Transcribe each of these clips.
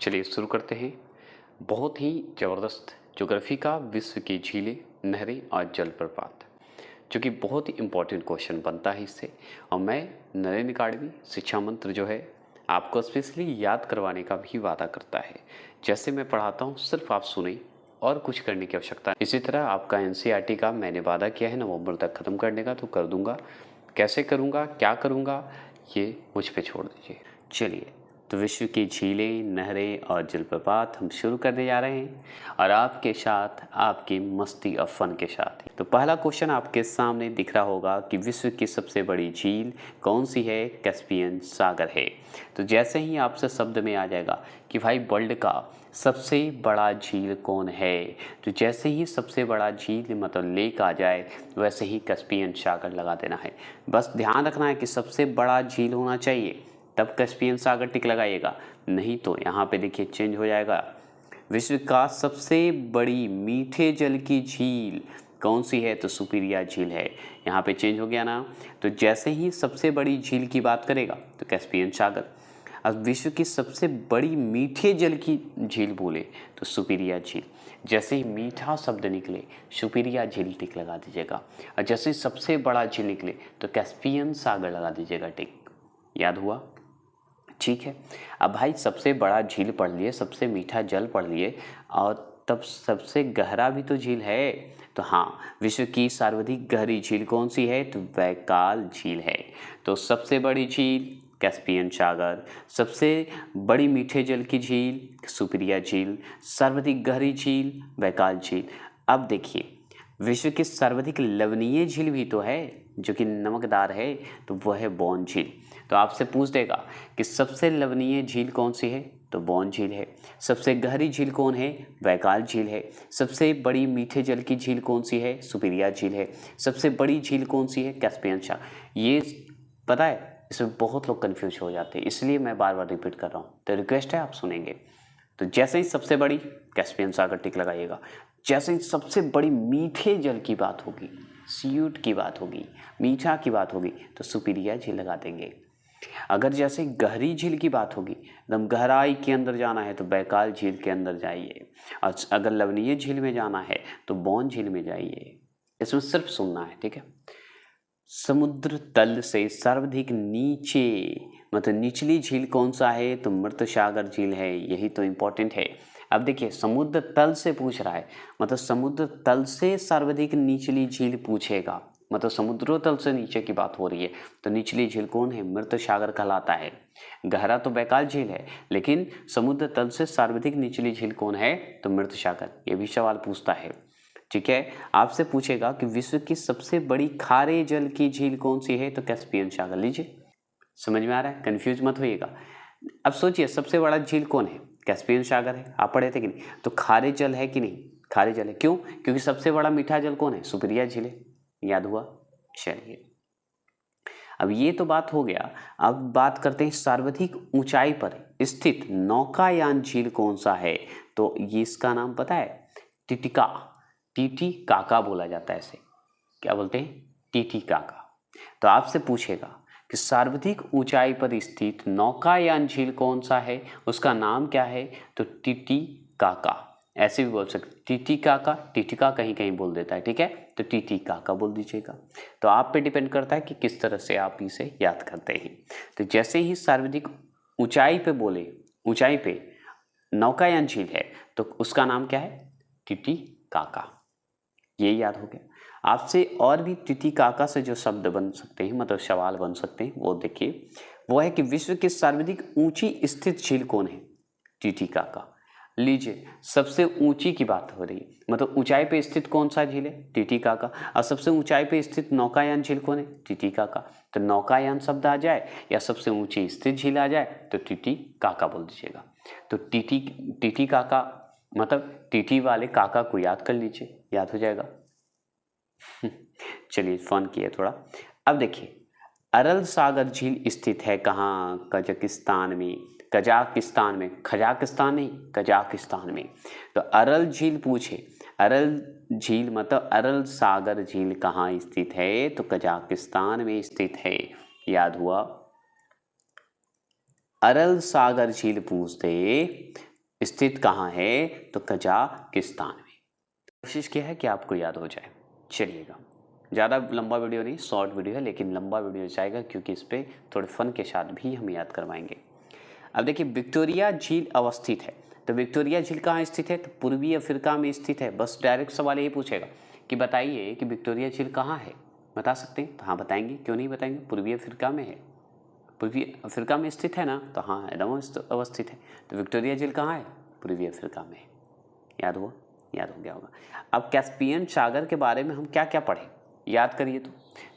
चलिए शुरू करते हैं। बहुत ही ज़बरदस्त ज्योग्राफी का विश्व की झीलें, नहरें और जलप्रपात, जो कि बहुत ही इम्पोर्टेंट क्वेश्चन बनता है इससे। और मैं नरेंद्र अकाडमी शिक्षा मंत्र जो है आपको स्पेशली याद करवाने का भी वादा करता है। जैसे मैं पढ़ाता हूँ सिर्फ आप सुने और कुछ करने की आवश्यकता है। इसी तरह आपका एनसीईआरटी का मैंने वादा किया है नवंबर तक ख़त्म करने का, तो कर दूंगा। कैसे करूँगा, क्या करूँगा, ये मुझ पे छोड़ दीजिए। चलिए, तो विश्व की झीलें, नहरें और जलप्रपात हम शुरू करने जा रहे हैं, और आपके साथ आपकी मस्ती और फन के साथ ही। तो पहला क्वेश्चन आपके सामने दिख रहा होगा कि विश्व की सबसे बड़ी झील कौन सी है? कैस्पियन सागर है। तो जैसे ही आपसे शब्द में आ जाएगा कि भाई वर्ल्ड का सबसे बड़ा झील कौन है, तो जैसे ही सबसे बड़ा झील मतलब लेक आ जाए वैसे ही कैस्पियन सागर लगा देना है। बस ध्यान रखना है कि सबसे बड़ा झील होना चाहिए, तब कैस्पियन सागर टिक लगाइएगा, नहीं तो यहाँ पे देखिए चेंज हो जाएगा। विश्व का सबसे बड़ी मीठे जल की झील कौन सी है? तो सुपीरिया झील है। यहाँ पे चेंज हो गया ना। तो जैसे ही सबसे बड़ी झील की बात करेगा तो कैस्पियन सागर। अब विश्व की सबसे बड़ी मीठे जल की झील बोले तो सुपीरिया झील। जैसे ही मीठा शब्द निकले सुपीरिया झील टिक लगा दीजिएगा, और जैसे ही सबसे बड़ा झील निकले तो कैस्पियन सागर लगा दीजिएगा टिक। याद हुआ? ठीक है। अब भाई सबसे बड़ा झील पढ़ लिए, सबसे मीठा जल पढ़ लिए, और तब सबसे गहरा भी तो झील है। तो हाँ, विश्व की सर्वाधिक गहरी झील कौन सी है? तो बैकाल झील है। तो सबसे बड़ी झील कैस्पियन सागर, सबसे बड़ी मीठे जल की झील सुपीरिया झील, सर्वाधिक गहरी झील बैकाल झील। अब देखिए, विश्व की सर्वाधिक लवणीय झील भी तो है जो कि नमकदार है, तो वह है बॉन झील। तो आपसे पूछ देगा कि सबसे लवणीय झील कौन सी है? तो बॉन झील है। सबसे गहरी झील कौन है? बैकाल झील है। सबसे बड़ी मीठे जल की झील कौन सी है? सुपीरिया झील है। सबसे बड़ी झील कौन सी है? कैस्पियन सागर। ये पता है, इसमें बहुत लोग कंफ्यूज हो जाते हैं, इसलिए मैं बार बार रिपीट कर रहा हूँ। तो रिक्वेस्ट है आप सुनेंगे। तो जैसे ही सबसे बड़ी कैस्पियन सागर टिक लगाइएगा, जैसे ही सबसे बड़ी मीठे जल की बात होगी, स्वीट की बात होगी, मीठा की बात होगी, तो सुपीरिया झील लगा देंगे। अगर जैसे गहरी झील की बात होगी, एकदम गहराई के अंदर जाना है, तो बैकाल झील के अंदर जाइए, और अगर लवणीय झील में जाना है तो बॉन झील में जाइए। इसमें सिर्फ सुनना है, ठीक है। समुद्र तल से सर्वाधिक नीचे मतलब निचली झील कौन सा है? तो मृत सागर झील है। यही तो इम्पोर्टेंट है। अब देखिए, समुद्र तल से पूछ रहा है, मतलब समुद्र तल से सर्वाधिक निचली झील पूछेगा, मतलब समुद्र तल से नीचे की बात हो रही है, तो निचली झील कौन है? मृत सागर कहलाता है। गहरा तो बैकाल झील है, लेकिन समुद्र तल से सर्वाधिक निचली झील कौन है? तो मृत सागर। ये भी सवाल पूछता है, ठीक है। आपसे पूछेगा कि विश्व की सबसे बड़ी खारे जल की झील कौन सी है? तो कैस्पियन सागर। लीजिए, समझ में आ रहा है? कंफ्यूज मत होइएगा। अब सोचिए, सबसे बड़ा झील कौन है? कैस्पियन सागर है। आप पढ़े थे कि नहीं? तो खारे जल है कि नहीं? खारे जल है। क्यों? क्योंकि सबसे बड़ा मीठा जल कौन है? सुपीरिया झील है। याद हुआ? चलिए, अब ये तो बात हो गया। अब बात करते हैं सर्वाधिक ऊंचाई पर स्थित नौकायान झील कौन सा है? तो ये इसका नाम पता है? टिटिका। टीटी काका बोला जाता है इसे। क्या बोलते हैं? टीटी काका। तो आपसे पूछेगा कि सर्वाधिक ऊंचाई पर स्थित नौकायान झील कौन सा है, उसका नाम क्या है? तो टीटी काका। ऐसे भी बोल सकते, टीटी काका, टीटिका कहीं कहीं बोल देता है, ठीक है। तो टीटी काका बोल दीजिएगा। तो आप पे डिपेंड करता है कि किस तरह से आप इसे याद करते हैं। तो जैसे ही सर्वाधिक ऊंचाई पे बोले, ऊंचाई पे नौकायान झील है, तो उसका नाम क्या है? टीटी काका। ये याद हो गया। आपसे और भी टीटी काका से जो शब्द बन सकते हैं, मतलब सवाल बन सकते हैं, वो देखिए। वो है कि विश्व की सर्वाधिक ऊंची स्थित झील कौन है? टीटी काका। लीजिए, सबसे ऊंची की बात हो रही है, मतलब ऊंचाई पे स्थित कौन सा झील है? टीटी काका। और सबसे ऊंचाई पे स्थित नौकायान झील कौन है? टीटी काका। तो नौकायान शब्द आ जाए या सबसे ऊंची स्थित झील आ जाए तो टीटी काका बोल दीजिएगा। तो टीटी काका मतलब टीटी वाले काका को याद कर लीजिए, याद हो जाएगा। चलिए, फन किया थोड़ा। अब देखिए, अरल सागर झील स्थित है कहाँ? कजाकिस्तान में। कजाकिस्तान में, खजाकिस्तान नहीं, कजाकिस्तान में। तो अरल झील पूछे, अरल झील मतलब अरल सागर झील कहाँ स्थित है? तो कजाकिस्तान में स्थित है। याद हुआ? अरल सागर झील पूछ दे स्थित कहाँ है? तो कजाकिस्तान में। कोशिश किया है कि आपको याद हो जाए। चलिएगा, ज़्यादा लंबा वीडियो नहीं, शॉर्ट वीडियो है, लेकिन लंबा वीडियो जाएगा क्योंकि इस पर थोड़े फन के साथ भी हम याद करवाएंगे। अब देखिए, विक्टोरिया झील अवस्थित है, तो विक्टोरिया झील कहाँ स्थित है? तो पूर्वी अफ्रीका में स्थित है। बस डायरेक्ट सवाल यही पूछेगा कि बताइए कि विक्टोरिया झील कहाँ है, बता सकते हैं? तो हाँ बताएंगे, क्यों नहीं बताएंगे, पूर्वी अफ्रीका में है, पूर्वी अफ्रीका में स्थित है ना, तो हाँ एकदम अवस्थित है। तो विक्टोरिया झील कहाँ है? पूर्वी अफ्रीका में है। याद हुआ? याद हो गया होगा। अब कैस्पियन सागर के बारे में हम क्या क्या पढ़े, याद करिए।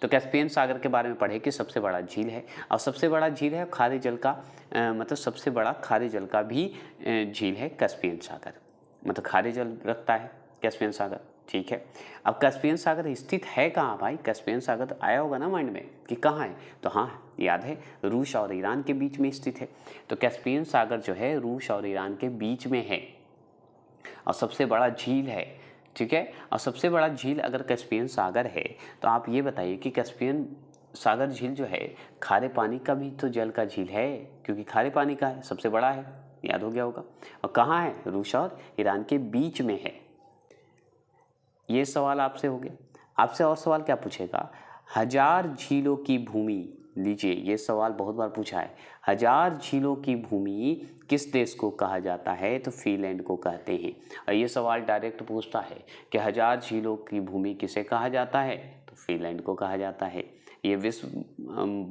तो कैस्पियन सागर के बारे में पढ़े कि सबसे बड़ा झील है, और सबसे बड़ा झील है खारे जल का, मतलब सबसे बड़ा खारे जल का भी झील है कैस्पियन सागर, मतलब खारे जल रखता है कैस्पियन सागर। ठीक है, अब कैस्पियन सागर स्थित है कहाँ भाई? कैस्पियन सागर तो आया होगा ना माइंड में कि कहाँ है, तो हाँ याद है, रूस और ईरान के बीच में स्थित है। तो कैस्पियन सागर जो है रूस और ईरान के बीच में है और सबसे बड़ा झील है। ठीक है, और सबसे बड़ा झील अगर कैस्पियन सागर है, तो आप ये बताइए कि कैस्पियन सागर झील जो है खारे पानी का भी तो जल का झील है, क्योंकि खारे पानी का है, सबसे बड़ा है, याद हो गया होगा। और कहाँ है? रूस और ईरान के बीच में है। ये सवाल आपसे हो गया। आपसे और सवाल क्या पूछेगा? हजार झीलों की भूमि, लीजिए ये सवाल बहुत बार पूछा है, हजार झीलों की भूमि किस देश को कहा जाता है? तो फिनलैंड को कहते हैं। और ये सवाल डायरेक्ट पूछता है कि हजार झीलों की भूमि किसे कहा जाता है? तो फिनलैंड को कहा जाता है। ये विश्व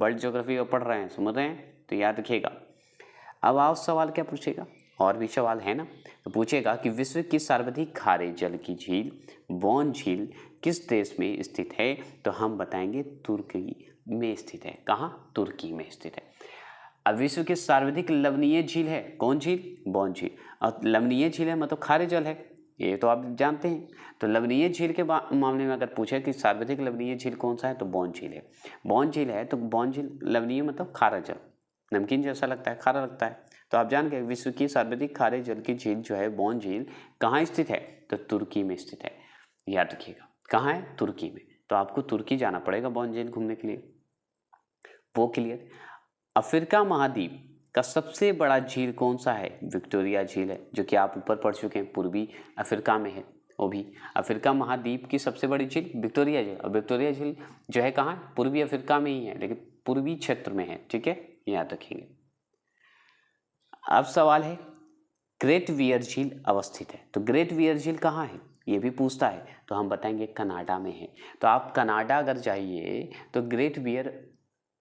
वर्ल्ड ज्योग्राफी में पढ़ रहे हैं, समझ रहे हैं, तो याद रखिएगा। अब आप सवाल क्या पूछेगा, और भी सवाल है ना, तो पूछेगा कि विश्व की सर्वाधिक खारे जल की झील बॉन झील किस देश में स्थित है? तो हम बताएंगे तुर्की में स्थित है। कहाँ? तुर्की में स्थित है। अब विश्व की सर्वाधिक लवणीय झील है कौन झील? बॉन झील। और लवणीय झील है मतलब खारे जल है, ये तो आप जानते हैं। तो लवणीय झील के मामले में अगर पूछे कि सर्वाधिक लवणीय झील कौन सा है, तो बॉन झील है। बॉन झील है, तो बॉन झील लवणीय मतलब खारा जल, नमकीन जैसा लगता है, खारा लगता है। तो आप जान गए विश्व की सर्वाधिक खारे जल की झील जो है बॉन झील कहाँ स्थित है? तो तुर्की में स्थित है। याद रखिएगा, कहाँ है? तुर्की में। तो आपको तुर्की जाना पड़ेगा बॉन झील घूमने के लिए, वो क्लियर। अफ्रीका महाद्वीप का सबसे बड़ा झील कौन सा है? विक्टोरिया झील है, जो कि आप ऊपर पढ़ चुके हैं, पूर्वी अफ्रीका में है। वो भी अफ्रीका महाद्वीप की सबसे बड़ी झील विक्टोरिया झील, और विक्टोरिया झील जो है कहाँ है? पूर्वी अफ्रीका में ही है, लेकिन पूर्वी क्षेत्र में है। ठीक है, याद रखेंगे। अब सवाल है, ग्रेट बियर झील अवस्थित है, तो ग्रेट बियर झील कहाँ है? ये भी पूछता है, तो हम बताएंगे कनाडा में है। तो आप कनाडा अगर जाइए तो ग्रेट बियर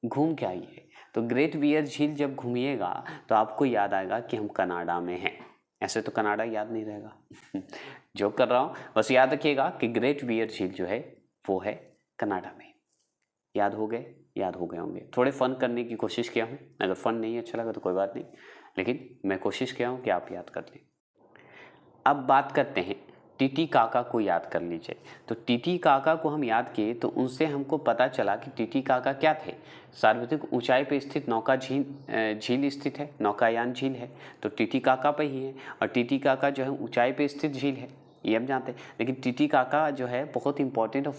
घूम के आइए। तो ग्रेट बियर झील जब घूमिएगा तो आपको याद आएगा कि हम कनाडा में हैं। ऐसे तो कनाडा याद नहीं रहेगा जो कर रहा हूँ, बस याद रखिएगा कि ग्रेट बियर झील जो है वो है कनाडा में। याद हो गए? याद हो गए होंगे। थोड़े फन करने की कोशिश किया हूँ, अगर फन नहीं अच्छा लगा तो कोई बात नहीं, लेकिन मैं कोशिश किया हूँ कि आप याद कर लें। अब बात करते हैं, टीटी काका को याद कर लीजिए। तो टीटी काका को हम याद किए तो उनसे हमको पता चला कि टीटी काका क्या थे? सर्वाधिक ऊंचाई पर स्थित नौका झील स्थित है, नौकायान झील है, तो टीटी काका पे ही है। और टीटी काका जो है ऊंचाई पे स्थित झील है, ये हम जानते हैं। लेकिन टीटी काका जो है बहुत इंपॉर्टेंट और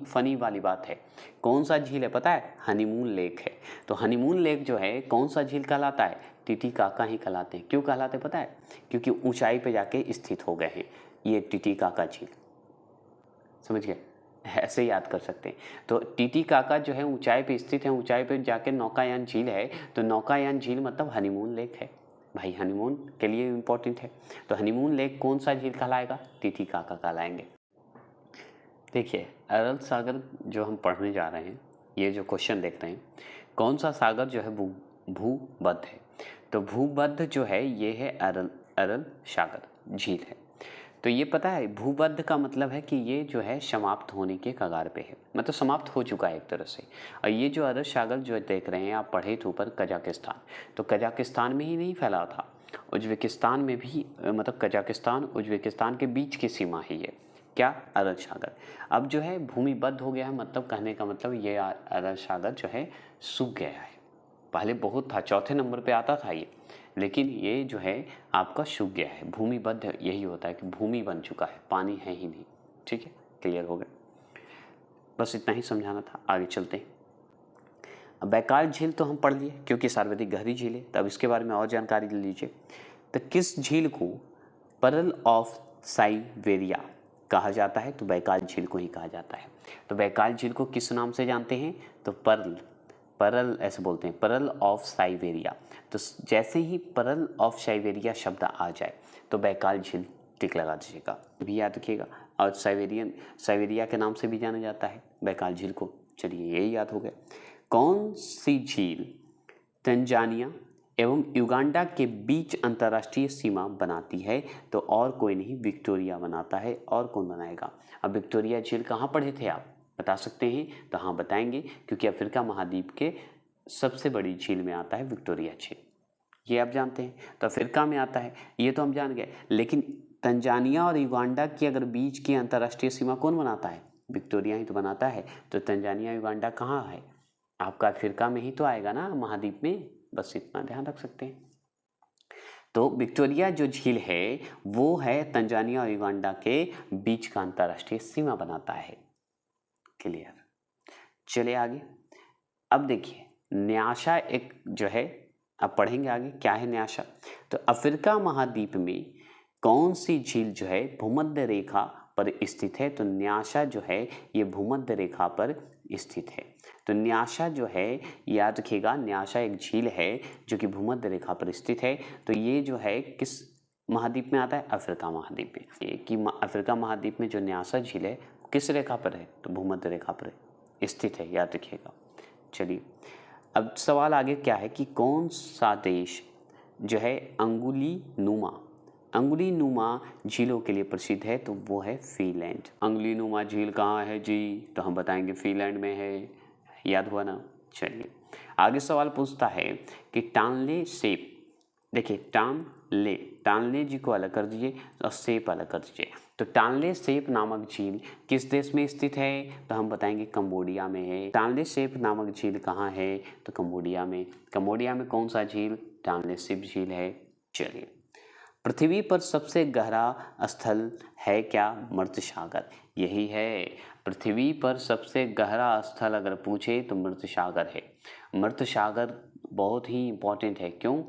फनी वाली बात है। कौन सा झील है पता है? हनीमून लेक है। तो हनीमून लेक जो है कौन सा झील कहलाता है? टीटी काका ही कहलाते हैं। क्यों कहलाते पता है? क्योंकि ऊंचाई पे जाके स्थित हो गए हैं ये टीटी काका झील। समझ गए? ऐसे याद कर सकते हैं। तो टीटी काका जो है ऊंचाई पे स्थित है, ऊंचाई पे जाके नौकायान झील है, तो नौकायान झील मतलब हनीमून लेक है भाई, हनीमून के लिए इंपॉर्टेंट है। तो हनीमून लेक कौन सा झील कहलाएगा? टीटी काका कहलाएंगे। देखिए, अरल सागर जो हम पढ़ने जा रहे हैं, ये जो क्वेश्चन देख रहे हैं, कौन सा सागर जो है भूमध्य है? तो भूमध्य जो है ये है अरल सागर झील है। तो ये पता है भूमध्य का मतलब है कि ये जो है समाप्त होने के कगार पे है, मतलब समाप्त हो चुका है एक तरह से। और ये जो अरल सागर जो देख रहे हैं आप, पढ़े थे ऊपर कजाकिस्तान, तो कजाकिस्तान में ही नहीं फैला था, उज्बेकिस्तान में भी, मतलब कजाकिस्तान उज्बेकिस्तान के बीच की सीमा ही है क्या? अरल सागर। अब जो है भूमिबद्ध हो गया है, मतलब कहने का मतलब ये अरल सागर जो है सूख गया है। पहले बहुत था, चौथे नंबर पे आता था ये, लेकिन ये जो है आपका सूख गया है। भूमिबद्ध यही होता है कि भूमि बन चुका है, पानी है ही नहीं। ठीक है, क्लियर हो गया? बस इतना ही समझाना था, आगे चलते हैं। अब बैकाल झील तो हम पढ़ लिए क्योंकि सर्वाधिक गहरी झील है, तब इसके बारे में और जानकारी ले लीजिए। तो किस झील को पर्ल ऑफ साइबेरिया कहा जाता है? तो बैकाल झील को ही कहा जाता है। तो बैकाल झील को किस नाम से जानते हैं? तो पर्ल ऐसे बोलते हैं, पर्ल ऑफ साइबेरिया। तो जैसे ही पर्ल ऑफ साइबेरिया शब्द आ जाए तो बैकाल झील टिक लगा दीजिएगा, भी याद रखिएगा। और साइबेरिया के नाम से भी जाना जाता है बैकाल झील को। चलिए यही याद हो गया। कौन सी झील तंजानिया एवं युगांडा के बीच अंतर्राष्ट्रीय सीमा बनाती है? तो और कोई नहीं, विक्टोरिया बनाता है। और कौन बनाएगा? अब विक्टोरिया झील कहाँ पढ़े थे आप, बता सकते हैं? तो हाँ बताएंगे, क्योंकि अफ्रीका महाद्वीप के सबसे बड़ी झील में आता है विक्टोरिया झील, ये आप जानते हैं। तो अफ्रीका में आता है, ये तो हम जान गए। लेकिन तंजानिया और युगांडा की अगर बीच की अंतर्राष्ट्रीय सीमा कौन बनाता है? विक्टोरिया ही तो बनाता है। तो तंजानिया युगांडा कहाँ है? आपका अफ्रीका में ही तो आएगा ना, महाद्वीप में। बस इतना ध्यान रख सकते हैं। तो विक्टोरिया जो झील है वो है तंजानिया और युगांडा के बीच का अंतर्राष्ट्रीय सीमा बनाता है। क्लियर? चलिए आगे। अब देखिए न्यासा एक जो है, अब पढ़ेंगे आगे क्या है न्यासा। तो अफ्रीका महाद्वीप में कौन सी झील जो है भूमध्य रेखा पर स्थित है? तो न्यासा जो है ये भूमध्य रेखा पर स्थित है। तो न्यासा जो है, याद रखिएगा, न्यासा एक झील है जो कि भूमध्य रेखा पर स्थित है। तो ये जो है किस महाद्वीप में आता है? अफ्रीका महाद्वीप में। ये कि अफ्रीका महाद्वीप में जो न्यासा झील है किस रेखा पर है? तो भूमध्य रेखा पर स्थित है, याद रखिएगा। चलिए अब सवाल आगे क्या है कि कौन सा देश जो है अंगुली नुमा झीलों के लिए प्रसिद्ध है? तो वो है फिनलैंड। अंगुली नुमा झील कहाँ है जी? तो हम बताएंगे फिनलैंड में है, याद हुआ ना। चलिए आगे सवाल पूछता है कि टानले सेप, देखिए टानले जी को अलग कर दीजिए और सेप अलग कर दीजिए। तो टानले सेप नामक झील किस देश में स्थित है? तो हम बताएंगे कंबोडिया में है। टानले सेप नामक झील कहाँ है? तो कंबोडिया में। कंबोडिया में कौन सा झील? टानले सेप झील है। चलिए पृथ्वी पर सबसे गहरा स्थल है क्या? मृत सागर, यही है। पृथ्वी पर सबसे गहरा स्थल अगर पूछे तो मृत सागर है। मृत सागर बहुत ही इम्पोर्टेंट है। क्यों?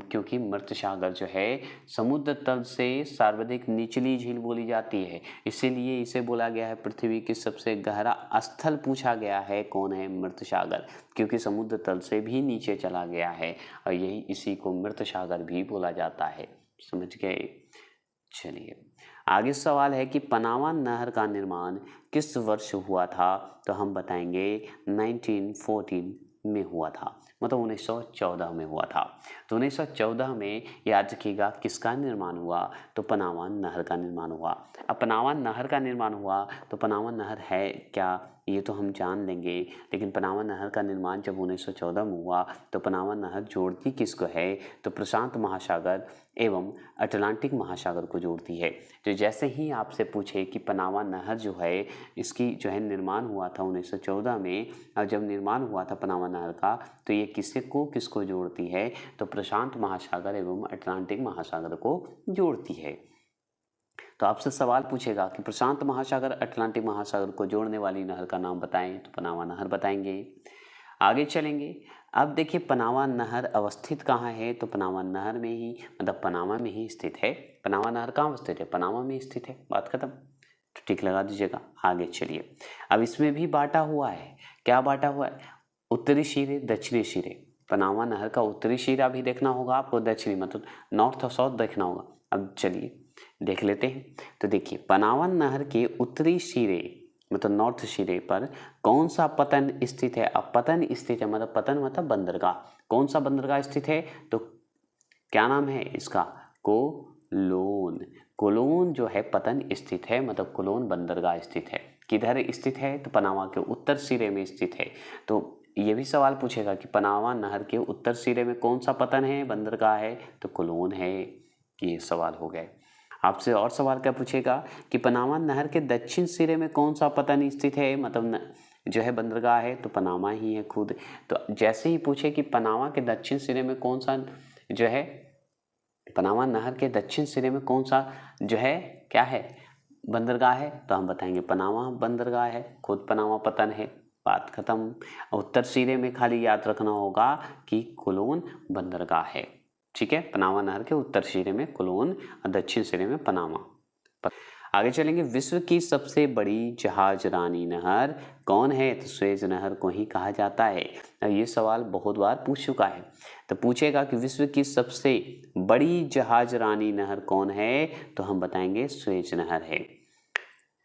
क्योंकि मृत सागर जो है समुद्र तल से सर्वाधिक निचली झील बोली जाती है, इसीलिए इसे बोला गया है पृथ्वी की सबसे गहरा स्थल। पूछा गया है कौन है? मृत सागर, क्योंकि समुद्र तल से भी नीचे चला गया है और यही इसी को मृत सागर भी बोला जाता है। समझ गए? चलिए आगे सवाल है कि पनामा नहर का निर्माण किस वर्ष हुआ था? तो हम बताएंगे 1914 में हुआ था, मतलब 1914 में हुआ था। तो 1914 में याद रखिएगा किसका निर्माण हुआ? तो पनामा नहर का निर्माण हुआ। अब पनामा नहर का निर्माण हुआ तो पनामा नहर है क्या, ये तो हम जान लेंगे। लेकिन पनामा नहर का निर्माण जब 1914 में हुआ तो पनामा नहर जोड़ती किसको है? तो प्रशांत महासागर एवं अटलांटिक महासागर को जोड़ती है। तो जैसे ही आपसे पूछे कि पनामा नहर जो है इसकी जो है निर्माण हुआ था 1914 में, और जब निर्माण हुआ था पनामा नहर का तो ये किसको जोड़ती है? तो प्रशांत महासागर एवं अटलांटिक महासागर को जोड़ती है। तो आपसे सवाल पूछेगा कि प्रशांत महासागर अटलांटिक महासागर को जोड़ने वाली नहर का नाम बताएं, तो पनामा नहर बताएंगे। आगे चलेंगे। अब देखिए पनामा नहर अवस्थित कहाँ है? तो पनामा नहर में ही, मतलब पनामा में ही स्थित है। पनामा नहर कहाँ अवस्थित है? पनामा में स्थित है। बात खत्म। तो टिक लगा दीजिएगा। आगे चलिए, अब इसमें भी बांटा हुआ है। क्या बांटा हुआ है? उत्तरी सिरे, दक्षिणी सिरे। पनामा नहर का उत्तरी सिरा भी देखना होगा आपको, दक्षिणी मतलब नॉर्थ और साउथ देखना होगा। अब चलिए देख लेते हैं। तो देखिए पनामा नहर के उत्तरी सिरे मतलब नॉर्थ सिरे पर कौन सा पतन स्थित है? अब पतन स्थित है मतलब पतन मतलब बंदरगाह। कौन सा बंदरगाह स्थित है? तो क्या नाम है इसका? कोलोन। कोलोन जो है पतन स्थित है, मतलब कोलोन बंदरगाह स्थित है। किधर स्थित है? तो पनामा के उत्तर सिरे में स्थित है। तो ये भी सवाल पूछेगा कि पनामा नहर के उत्तर सिरे में कौन सा पतन है, बंदरगाह है? तो कोलोन है। ये सवाल हो गए। आपसे और सवाल क्या पूछेगा कि पनामा नहर के दक्षिण सिरे में कौन सा पतन स्थित है, मतलब जो है बंदरगाह है? तो पनामा ही है खुद। तो जैसे ही पूछे कि पनामा के दक्षिण सिरे में कौन सा जो है, पनामा नहर के दक्षिण सिरे में कौन सा जो है क्या है, बंदरगाह है? तो हम बताएंगे पनामा बंदरगाह है, खुद पनामा पतन है। बात खत्म। उत्तर सिरे में खाली याद रखना होगा कि कोलोन बंदरगाह है। ठीक है, पनामा नहर के उत्तर सिरे में कोलोन और दक्षिण सिरे में पनामा। आगे चलेंगे, विश्व की सबसे बड़ी जहाज रानी नहर कौन है? तो स्वेज नहर को ही कहा जाता है। अब ये सवाल बहुत बार पूछ चुका है, तो पूछेगा कि विश्व की सबसे बड़ी जहाज रानी नहर कौन है? तो हम बताएंगे स्वेज नहर है।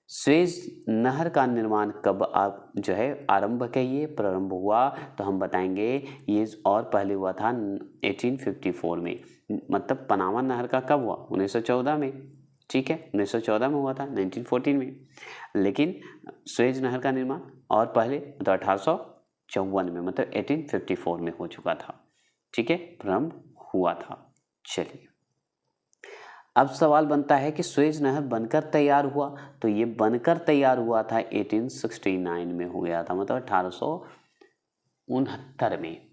स्वेज नहर का निर्माण कब आप जो है आरंभ कहिए प्रारंभ हुआ? तो हम बताएंगे ये और पहले हुआ था 1854 में। मतलब पनामा नहर का कब हुआ? 1914 में। ठीक है, 1914 में हुआ था, 1914 में। लेकिन स्वेज नहर का निर्माण और पहले तो 1854 में, मतलब 1854 में हो चुका था। ठीक है, प्रारंभ हुआ था। चलिए, अब सवाल बनता है कि स्वेज नहर बनकर तैयार हुआ? तो ये बनकर तैयार हुआ था 1869 में हो गया था, मतलब 1869 में।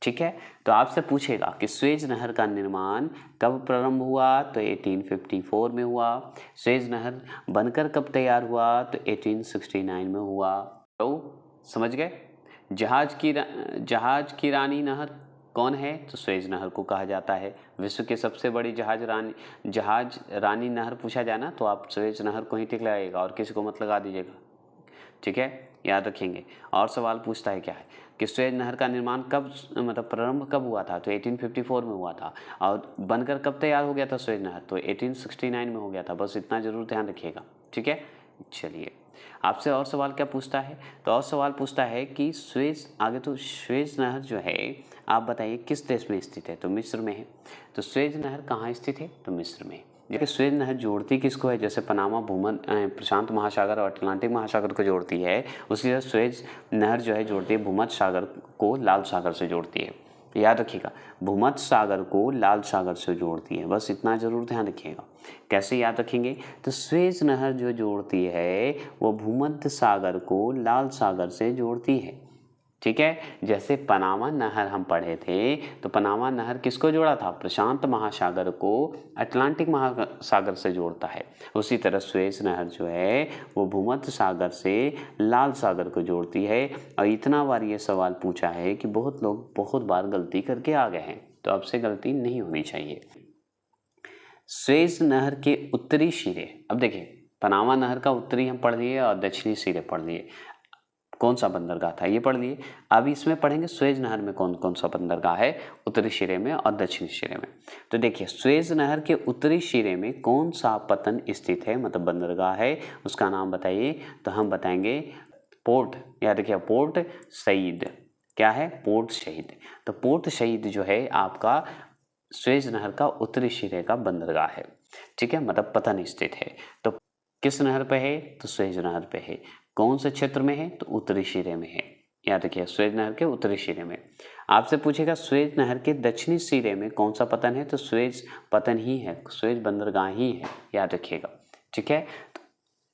ठीक है, तो आपसे पूछेगा कि स्वेज नहर का निर्माण कब प्रारंभ हुआ? तो 1854 में हुआ। स्वेज नहर बनकर कब तैयार हुआ? तो 1869 में हुआ। तो समझ गए, जहाज की रानी नहर कौन है? तो स्वेज नहर को कहा जाता है। विश्व की सबसे बड़ी जहाज रानी नहर पूछा जाए ना, तो आप स्वेज नहर को ही टिक लगाइएगा और किसी को मत लगा दीजिएगा। ठीक है, याद रखेंगे। और सवाल पूछता है क्या है कि स्वेज नहर का निर्माण कब, मतलब प्रारंभ कब हुआ था? तो 1854 में हुआ था। और बनकर कब तैयार हो गया था स्वेज नहर? तो 1869 में हो गया था। बस इतना जरूर ध्यान रखिएगा। ठीक है, चलिए, आपसे और सवाल क्या पूछता है? तो और सवाल पूछता है कि स्वेज नहर जो है, आप बताइए किस देश में स्थित है? तो मिस्र में है। तो स्वेज नहर कहाँ स्थित है? तो मिस्र में। जैसे स्वेज नहर जोड़ती किसको है? जैसे पनामा प्रशांत महासागर और अटलांटिक महासागर को जोड़ती है, उसी तरह स्वेज नहर जो है जोड़ती है भूमध्य सागर को लाल सागर से जोड़ती है। याद रखिएगा, भूमध्य सागर को लाल सागर से जोड़ती है। बस इतना जरूर ध्यान रखिएगा। कैसे याद रखेंगे? तो स्वेज नहर जो जोड़ती है वो भूमध्य सागर को लाल सागर से जोड़ती है। ठीक है, जैसे पनामा नहर हम पढ़े थे, तो पनामा नहर किसको जोड़ा था? प्रशांत महासागर को अटलांटिक महासागर से जोड़ता है। उसी तरह स्वेज नहर जो है वो भूमध्य सागर से लाल सागर को जोड़ती है। और इतना बार ये सवाल पूछा है कि बहुत लोग बहुत बार गलती करके आ गए हैं, तो अब से गलती नहीं होनी चाहिए। स्वेज नहर के उत्तरी सिरे, अब देखिए, पनामा नहर का उत्तरी हम पढ़ लिए और दक्षिणी सिरे पढ़ लिए। कौन सा बंदरगाह था ये पढ़ लिए। अब इसमें पढ़ेंगे स्वेज नहर में कौन कौन सा बंदरगाह है, उत्तरी सिरे में और दक्षिणी सिरे में। तो देखिए, स्वेज नहर के उत्तरी सिरे में कौन सा पतन स्थित है, मतलब बंदरगाह है, उसका नाम बताइए। तो हम बताएंगे पोर्ट, या देखिए पोर्ट सईद। क्या है? पोर्ट शहीद। तो पोर्ट शहीद जो है आपका स्वेज नहर का उत्तरी सिरे का बंदरगाह है। ठीक है, मतलब पतन स्थित है। तो किस नहर पे है? तो स्वेज नहर पे है। कौन से क्षेत्र में है? तो उत्तरी सिरे में है। याद रखिए, स्वेज नहर के उत्तरी सिरे में। आपसे पूछेगा स्वेज नहर के दक्षिणी सिरे में कौन सा पतन है? तो स्वेज पतन ही है, स्वेज बंदरगाह ही है। याद रखिएगा। ठीक है,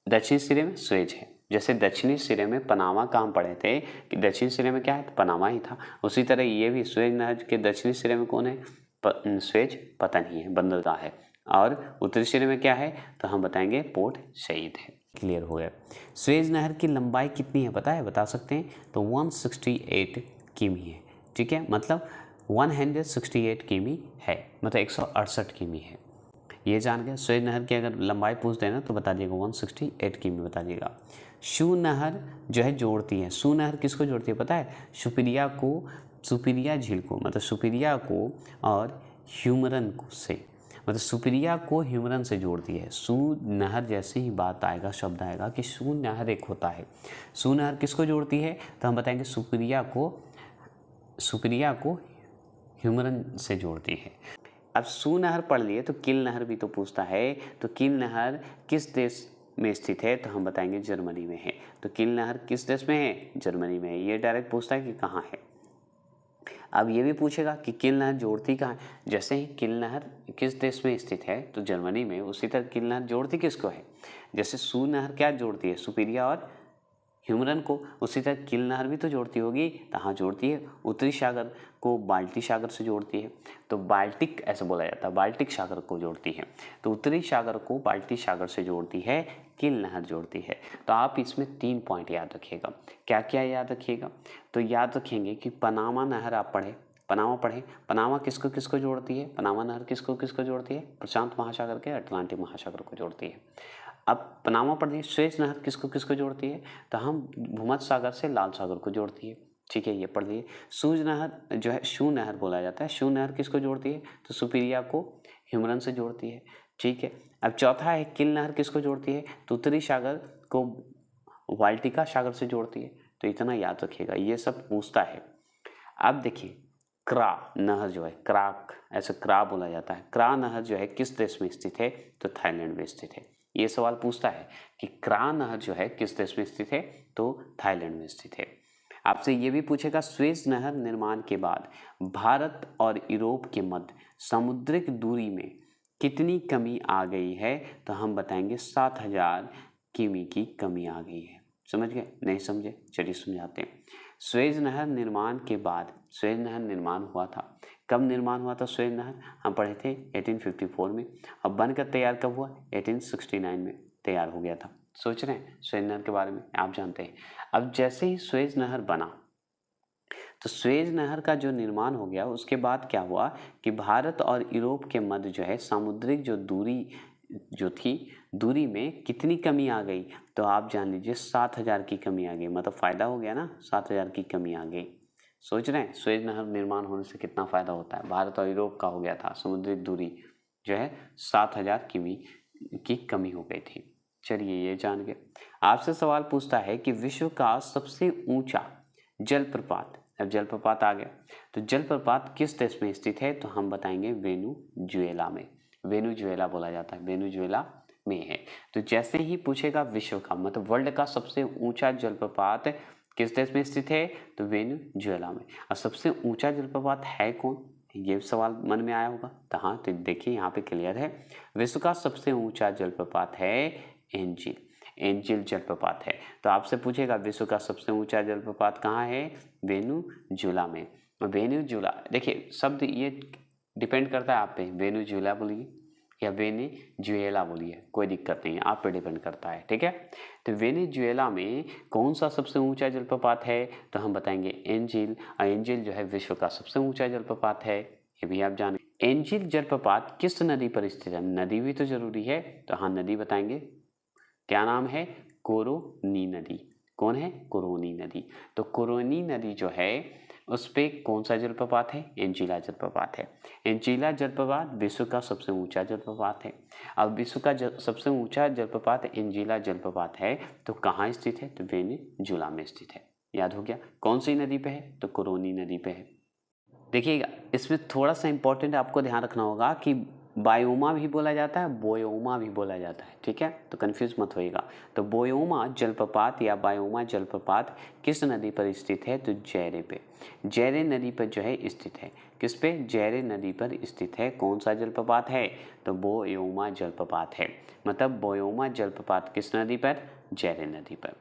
दक्षिणी सिरे में स्वेज है। जैसे दक्षिणी सिरे में पनामा का हम पढ़े थे कि दक्षिणी सिरे में क्या है? तो पनामा ही था। उसी तरह ये भी स्वेज नहर के दक्षिणी सिरे में कौन है? स्वेज पतन ही है, बंदरगाह है। और उत्तरी सिरे में क्या है? तो हम बताएंगे पोर्ट सईद है। क्लियर हो गया। स्वेज नहर की लंबाई कितनी है पता है? बता सकते हैं? तो 168 किमी है। ठीक है, मतलब 168 किमी है, मतलब 168 किमी है। ये जान गया। स्वेज नहर की अगर लंबाई पूछते हैं ना तो बता दिएगा 168 किमी बता दिएगा। शू नहर जो है जोड़ती है, शू नहर किसको जोड़ती है पता है? सुपिरिया झील को, मतलब सुपिरिया को और ह्यूमरन को से, मतलब सुपिरिया को ह्यूमरन से जोड़ती है। सू नहर जैसे ही बात आएगा, शब्द आएगा कि सू नहर एक होता है, सू नहर किसको जोड़ती है? तो हम बताएंगे सुपिरिया को ह्यूमरन से जोड़ती है। अब सू नहर पढ़ लिए तो किल नहर भी तो पूछता है। तो किल नहर किस देश में स्थित है? तो हम बताएंगे जर्मनी में है। तो किल नहर किस देश में है? जर्मनी में है। ये डायरेक्ट पूछता है कि कहाँ है। अब ये भी पूछेगा कि किल नहर जोड़ती कहाँ है। जैसे ही किल नहर किस देश में स्थित है? तो जर्मनी में। उसी तरह किल नहर जोड़ती किसको है? जैसे सू नहर क्या जोड़ती है? सुपीरिया और ह्यूमरन को। उसी तरह किल नहर भी तो जोड़ती होगी। कहाँ जोड़ती है? उत्तरी सागर को बाल्टी सागर से जोड़ती है। तो बाल्टिक ऐसा बोला जाता है, बाल्टिक सागर को जोड़ती है। तो उत्तरी सागर को बाल्टी सागर से जोड़ती है, किल नहर जोड़ती है। तो आप इसमें 3 पॉइंट याद रखिएगा। क्या क्या याद रखिएगा? तो याद रखेंगे कि पनामा नहर आप पढ़े, पनामा पढ़े। पनामा किसको किसको जोड़ती है? पनामा नहर किसको किसको जोड़ती है? प्रशांत महासागर के अटलांटिक महासागर को जोड़ती है। अब पनामा पढ़िए। स्वेज नहर किसको किसको जोड़ती है? तो हम भूमध्य सागर से लाल सागर को जोड़ती है। ठीक है, ये पढ़ लिए। सूज नहर जो है शू नहर बोला जाता है। शू नहर किसको जोड़ती है? तो सुपीरिया को हिमरन से जोड़ती है। ठीक है, अब चौथा है किल नहर किसको जोड़ती है? तो उत्तरी सागर को वाल्टिका सागर से जोड़ती है। तो इतना याद रखिएगा, ये सब पूछता है। अब देखिए क्रा नहर जो है, क्राक ऐसे क्रा बोला जाता है, क्रा नहर जो है किस देश में स्थित है? तो थाईलैंड में स्थित है। ये सवाल पूछता है कि क्रा नहर जो है किस देश में स्थित है? तो थाईलैंड में स्थित है। आपसे ये भी पूछेगा स्वेज नहर निर्माण के बाद भारत और यूरोप के मध्य समुद्रिक दूरी में कितनी कमी आ गई है? तो हम बताएंगे 7000 किमी की कमी आ गई है। समझ गए? नहीं समझे? चलिए समझाते हैं। स्वेज नहर निर्माण के बाद, स्वेज नहर निर्माण हुआ था, कब निर्माण हुआ था स्वेज नहर? हम पढ़े थे 1854 में। अब बनकर तैयार कब हुआ? 1869 में तैयार हो गया था। सोच रहे हैं स्वेज नहर के बारे में? आप जानते हैं। अब जैसे ही स्वेज नहर बना तो स्वेज नहर का जो निर्माण हो गया, उसके बाद क्या हुआ कि भारत और यूरोप के मध्य जो है सामुद्रिक जो दूरी जो थी, दूरी में कितनी कमी आ गई? तो आप जान लीजिए 7000 की कमी आ गई। मतलब फ़ायदा हो गया ना, 7000 की कमी आ गई। सोच रहे हैं स्वेज नहर निर्माण होने से कितना फ़ायदा होता है? भारत और यूरोप का हो गया था समुद्रिक दूरी जो है 7000 किमी की कमी हो गई थी। चलिए ये जान गए। आपसे सवाल पूछता है कि विश्व का सबसे ऊंचा जलप्रपात, अब जलप्रपात आ गया, तो जलप्रपात किस देश में स्थित है? तो हम बताएंगे वेनेजुएला में। वेनेजुएला बोला जाता है, वेनेजुएला में है। तो जैसे ही पूछेगा विश्व का मतलब वर्ल्ड का सबसे ऊंचा जलप्रपात किस देश में स्थित है? तो वेनेजुएला में। और सबसे ऊंचा जलप्रपात है कौन? ये सवाल मन में आया होगा। तो हाँ, तो देखिए यहाँ पे क्लियर है, विश्व का सबसे ऊंचा जलप्रपात है एंजिल, एंजिल जलप्रपात है। तो आपसे पूछेगा विश्व का सबसे ऊंचा जलप्रपात कहाँ है? वेनेजुएला में। वेनेजुएला देखिए शब्द ये डिपेंड करता है आप पे, वेनेजुएला बोलिए या वेनेजुएला बोलिए, कोई दिक्कत नहीं है, आप पे डिपेंड करता है। ठीक है, तो वेनेजुएला में कौन सा सबसे ऊंचा जलप्रपात है? तो हम बताएंगे एंजिल। और एंजिल जो है विश्व का सबसे ऊंचा जलप्रपात है, ये भी आप जाने। एंजिल जलप्रपात किस नदी पर स्थित है? नदी भी तो जरूरी है, तो हाँ नदी बताएंगे। क्या नाम है? कोरोनी नदी। कौन है? कोरोनी नदी। तो कोरोनी नदी जो है उस पे कौन सा जलप्रपात है? एंजिला जलप्रपात है। एंजिला जलप्रपात विश्व का सबसे ऊंचा जलप्रपात है। अब विश्व का सबसे ऊंचा जलप्रपात एंजिला जलप्रपात है, तो कहाँ स्थित है? तो वेनेजुएला में स्थित है। याद हो गया। कौन सी नदी पे है? तो कोरोनी नदी पे है। देखिएगा इसमें थोड़ा सा इंपॉर्टेंट आपको ध्यान रखना होगा कि बायोमा भी बोला जाता है, बोयोमा भी बोला जाता है। ठीक है, तो कंफ्यूज मत होइएगा। तो बोयोमा जलप्रपात या बायोमा जलप्रपात किस नदी पर स्थित है? तो जैरे पे, जैरे नदी पर जो है स्थित है। किस पे? जैरे नदी पर स्थित है। कौन सा जलप्रपात है? तो बोयोमा जलप्रपात है। मतलब बोयोमा जलप्रपात किस नदी पर? जैरे नदी पर।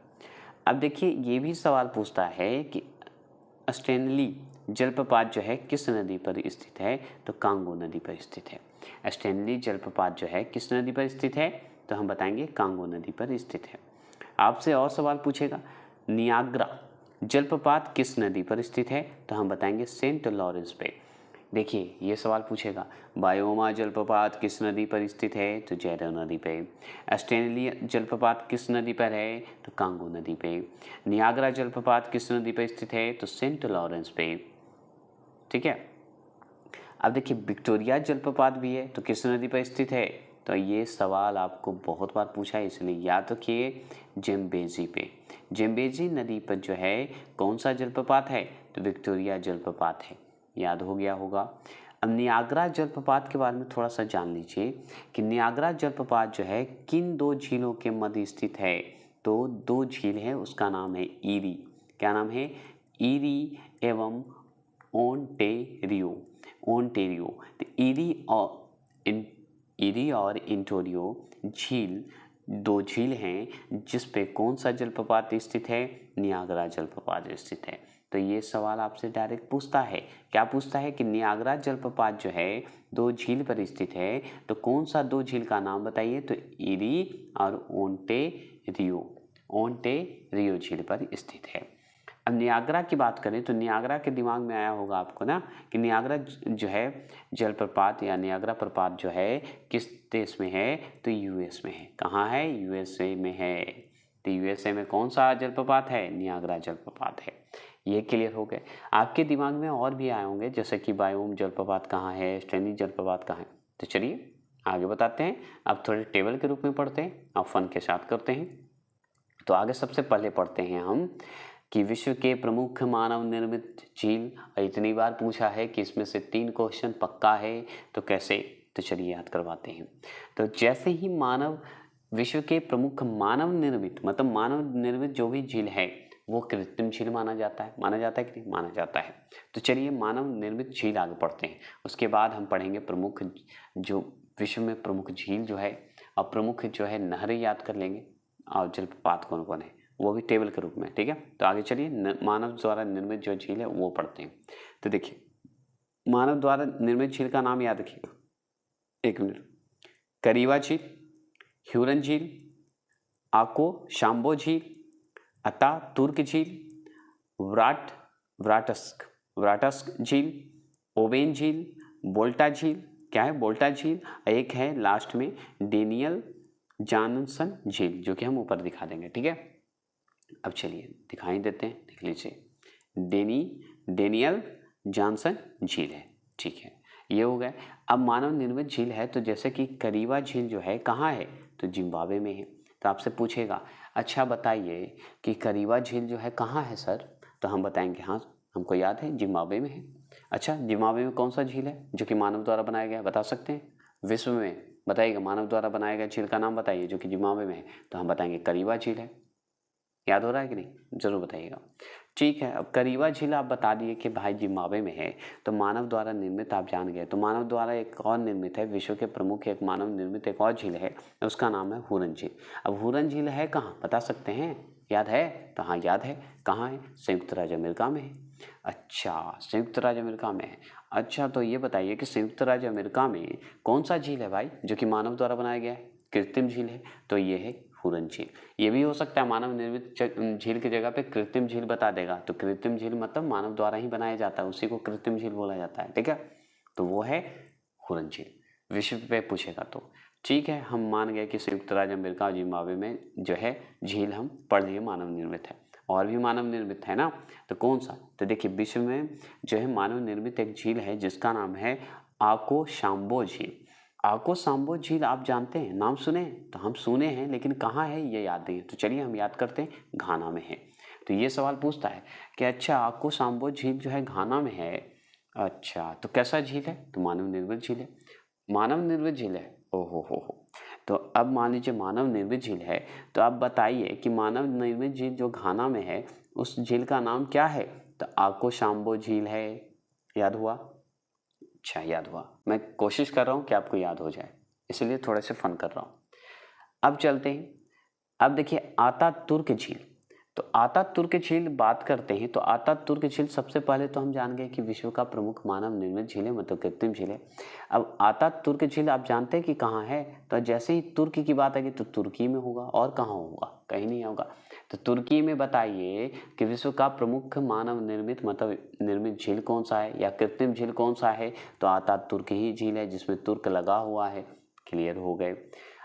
अब देखिए ये भी सवाल पूछता है कि स्टैनली जलप्रपात जो है किस नदी पर स्थित है? तो कांगो नदी पर स्थित है। स्टैनली जलप्रपात जो है किस नदी पर स्थित है? तो हम बताएंगे कांगो नदी पर स्थित है। आपसे और सवाल पूछेगा नियाग्रा जलप्रपात किस नदी पर स्थित है? तो हम बताएंगे सेंट लॉरेंस पे। देखिए ये सवाल पूछेगा बायोमा जलप्रपात किस नदी पर स्थित है? तो जैरो नदी पे। स्टैनली जलप्रपात किस नदी पर है? तो कांगो नदी पे। नियाग्रा जलप्रपात किस नदी पर स्थित है? तो सेंट लॉरेंस पे। ठीक है, अब देखिए विक्टोरिया जलप्रपात भी है, तो किस नदी पर स्थित है? तो ये सवाल आपको बहुत बार पूछा है, इसलिए याद रखिए जेम्बेजी पे। जेम्बेजी नदी पर जो है कौन सा जलप्रपात है? तो विक्टोरिया जलप्रपात है। याद हो गया होगा। अब नियाग्रा जलप्रपात के बारे में थोड़ा सा जान लीजिए कि नियाग्रा जलप्रपात जो है किन दो झीलों के मध्य स्थित है? तो दो झील है, उसका नाम है ईरी। क्या नाम है? ईरी एवं ओंटेरियो। ओंटेरियो तो ईरी और इंटोरियो झील दो झील हैं जिस पे कौन सा जलप्रपात स्थित है? नियाग्रा जलप्रपात स्थित है। तो ये सवाल आपसे डायरेक्ट पूछता है। क्या पूछता है कि नियाग्रा जलप्रपात जो है दो झील पर स्थित है, तो कौन सा दो झील का नाम बताइए? तो ईरी और ओंटेरियो, ओंटेरियो झील पर स्थित है। अब नियाग्रा की बात करें तो नियाग्रा के दिमाग में आया होगा आपको ना कि नियाग्रा जो है जलप्रपात या नियाग्रा प्रपात जो है किस देश में है, तो यूएस में है। कहाँ है? यूएसए में है। तो यूएसए में कौन सा जलप्रपात है? नियाग्रा जलप्रपात है। ये क्लियर हो गए। आपके दिमाग में और भी आए होंगे जैसे कि बायोम जलप्रपात कहाँ है, स्टेनी जलप्रपात कहाँ है। तो चलिए आगे बताते हैं। अब थोड़े टेबल के रूप में पढ़ते हैं, अब फन के साथ करते हैं। तो आगे सबसे पहले पढ़ते हैं हम कि विश्व के प्रमुख मानव निर्मित झील। इतनी बार पूछा है कि इसमें से 3 क्वेश्चन पक्का है, तो कैसे? तो चलिए याद करवाते हैं। तो जैसे ही विश्व के प्रमुख मानव निर्मित मतलब मानव निर्मित जो भी झील है वो कृत्रिम झील माना जाता है। माना जाता है कि नहीं? माना जाता है। तो चलिए मानव निर्मित झील आगे पढ़ते हैं। उसके बाद हम पढ़ेंगे प्रमुख जो विश्व में प्रमुख झील जो है और प्रमुख जो है नहरें याद कर लेंगे और जलप्रपात कौन कौन है वो भी टेबल के रूप में। ठीक है, तो आगे चलिए मानव द्वारा निर्मित जो झील है वो पढ़ते हैं। तो देखिए मानव द्वारा निर्मित झील का नाम याद रखिएगा, 1 मिनट। करीवा झील, ह्यूरन झील, आको शाम्बो झील, अतातुर्क झील, व्राटस्क झील, ओवेन झील, बोल्टा झील। क्या है? बोल्टा झील। एक है लास्ट में डेनियल जानसन झील जो कि हम ऊपर दिखा देंगे। ठीक है, अब चलिए दिखाई देते हैं, देख लीजिए। डेनियल जॉनसन झील है। ठीक है, ये हो गया। अब मानव निर्मित झील है तो जैसे कि करीवा झील जो है कहाँ है, तो जिम्बाब्वे में है। तो आपसे पूछेगा अच्छा बताइए कि करीवा झील जो है कहाँ है सर, तो हम बताएंगे हाँ हमको याद है जिम्बाब्वे में है। अच्छा जिम्बाब्वे में कौन सा झील है जो कि मानव द्वारा बनाया गया है, बता सकते हैं? विश्व में बताइएगा मानव द्वारा बनाया गया झील का नाम बताइए जो कि जिम्बाब्वे में है, तो हम बताएंगे करीवा झील है। याद हो रहा है कि नहीं? जरूर बताइएगा। ठीक है, अब करीवा झील आप बता दिए कि भाई जिम्बाब्वे में है, तो मानव द्वारा निर्मित आप जान गए। तो मानव द्वारा एक और निर्मित है, विश्व के प्रमुख एक मानव निर्मित एक और झील है, उसका नाम है हुरन झील। अब हुरन झील है कहाँ, बता सकते हैं? याद है? तो हाँ याद है। कहाँ है? संयुक्त राज्य अमेरिका में है। अच्छा संयुक्त राज्य अमेरिका में है। अच्छा तो ये बताइए कि संयुक्त राज्य अमेरिका में कौन सा झील है भाई जो कि मानव द्वारा बनाया गया है, कृत्रिम झील है, तो ये है हुरन झील। ये भी हो सकता है मानव निर्मित झील की जगह पे कृत्रिम झील बता देगा, तो कृत्रिम झील मतलब मानव द्वारा ही बनाया जाता है, उसी को कृत्रिम झील बोला जाता है। ठीक है, तो वो है हुरन झील। विश्व पे पूछेगा तो ठीक है, हम मान गए कि संयुक्त राज्य अमेरिका और जिम्बाब्वे में जो है झील हम पढ़ लिए मानव निर्मित है। और भी मानव निर्मित है ना, तो कौन सा? तो देखिए विश्व में जो है मानव निर्मित एक झील है जिसका नाम है आको शाम्बो झील। आको शाम्बो झील आप जानते हैं, नाम सुने? तो हम सुने हैं लेकिन कहाँ है ये याद नहीं है। तो चलिए हम याद करते हैं, घाना में है। तो ये सवाल पूछता है कि अच्छा आको शाम्बो झील जो है घाना में है। अच्छा तो कैसा झील है? तो मानव निर्मित झील है। मानव निर्मित झील है, ओहो हो। तो अब मान लीजिए मानव निर्मित झील है, तो आप बताइए कि मानव निर्मित झील जो घाना में है उस झील का नाम क्या है? तो आको शाम्बो झील है। याद हुआ? अच्छा याद हुआ। मैं कोशिश कर रहा हूँ कि आपको याद हो जाए, इसलिए थोड़े से फन कर रहा हूँ। अब चलते हैं। अब देखिए आतातुर्क झील। तो आतातुर्क झील बात करते हैं, तो आतातुर्क झील सबसे पहले तो हम जान गए कि विश्व का प्रमुख मानव निर्मित झील है, मतलब कृत्रिम झील है। अब आतातुर्क झील आप जानते हैं कि कहाँ है? तो जैसे ही तुर्की की बात आएगी तो तुर्की में होगा, और कहाँ होगा? कहीं नहीं होगा। तो तुर्की में बताइए कि विश्व का प्रमुख मानव निर्मित मतलब निर्मित झील कौन सा है या कृत्रिम झील कौन सा है? तो आतातुर्क ही झील है जिसमें तुर्क लगा हुआ है। क्लियर हो गए।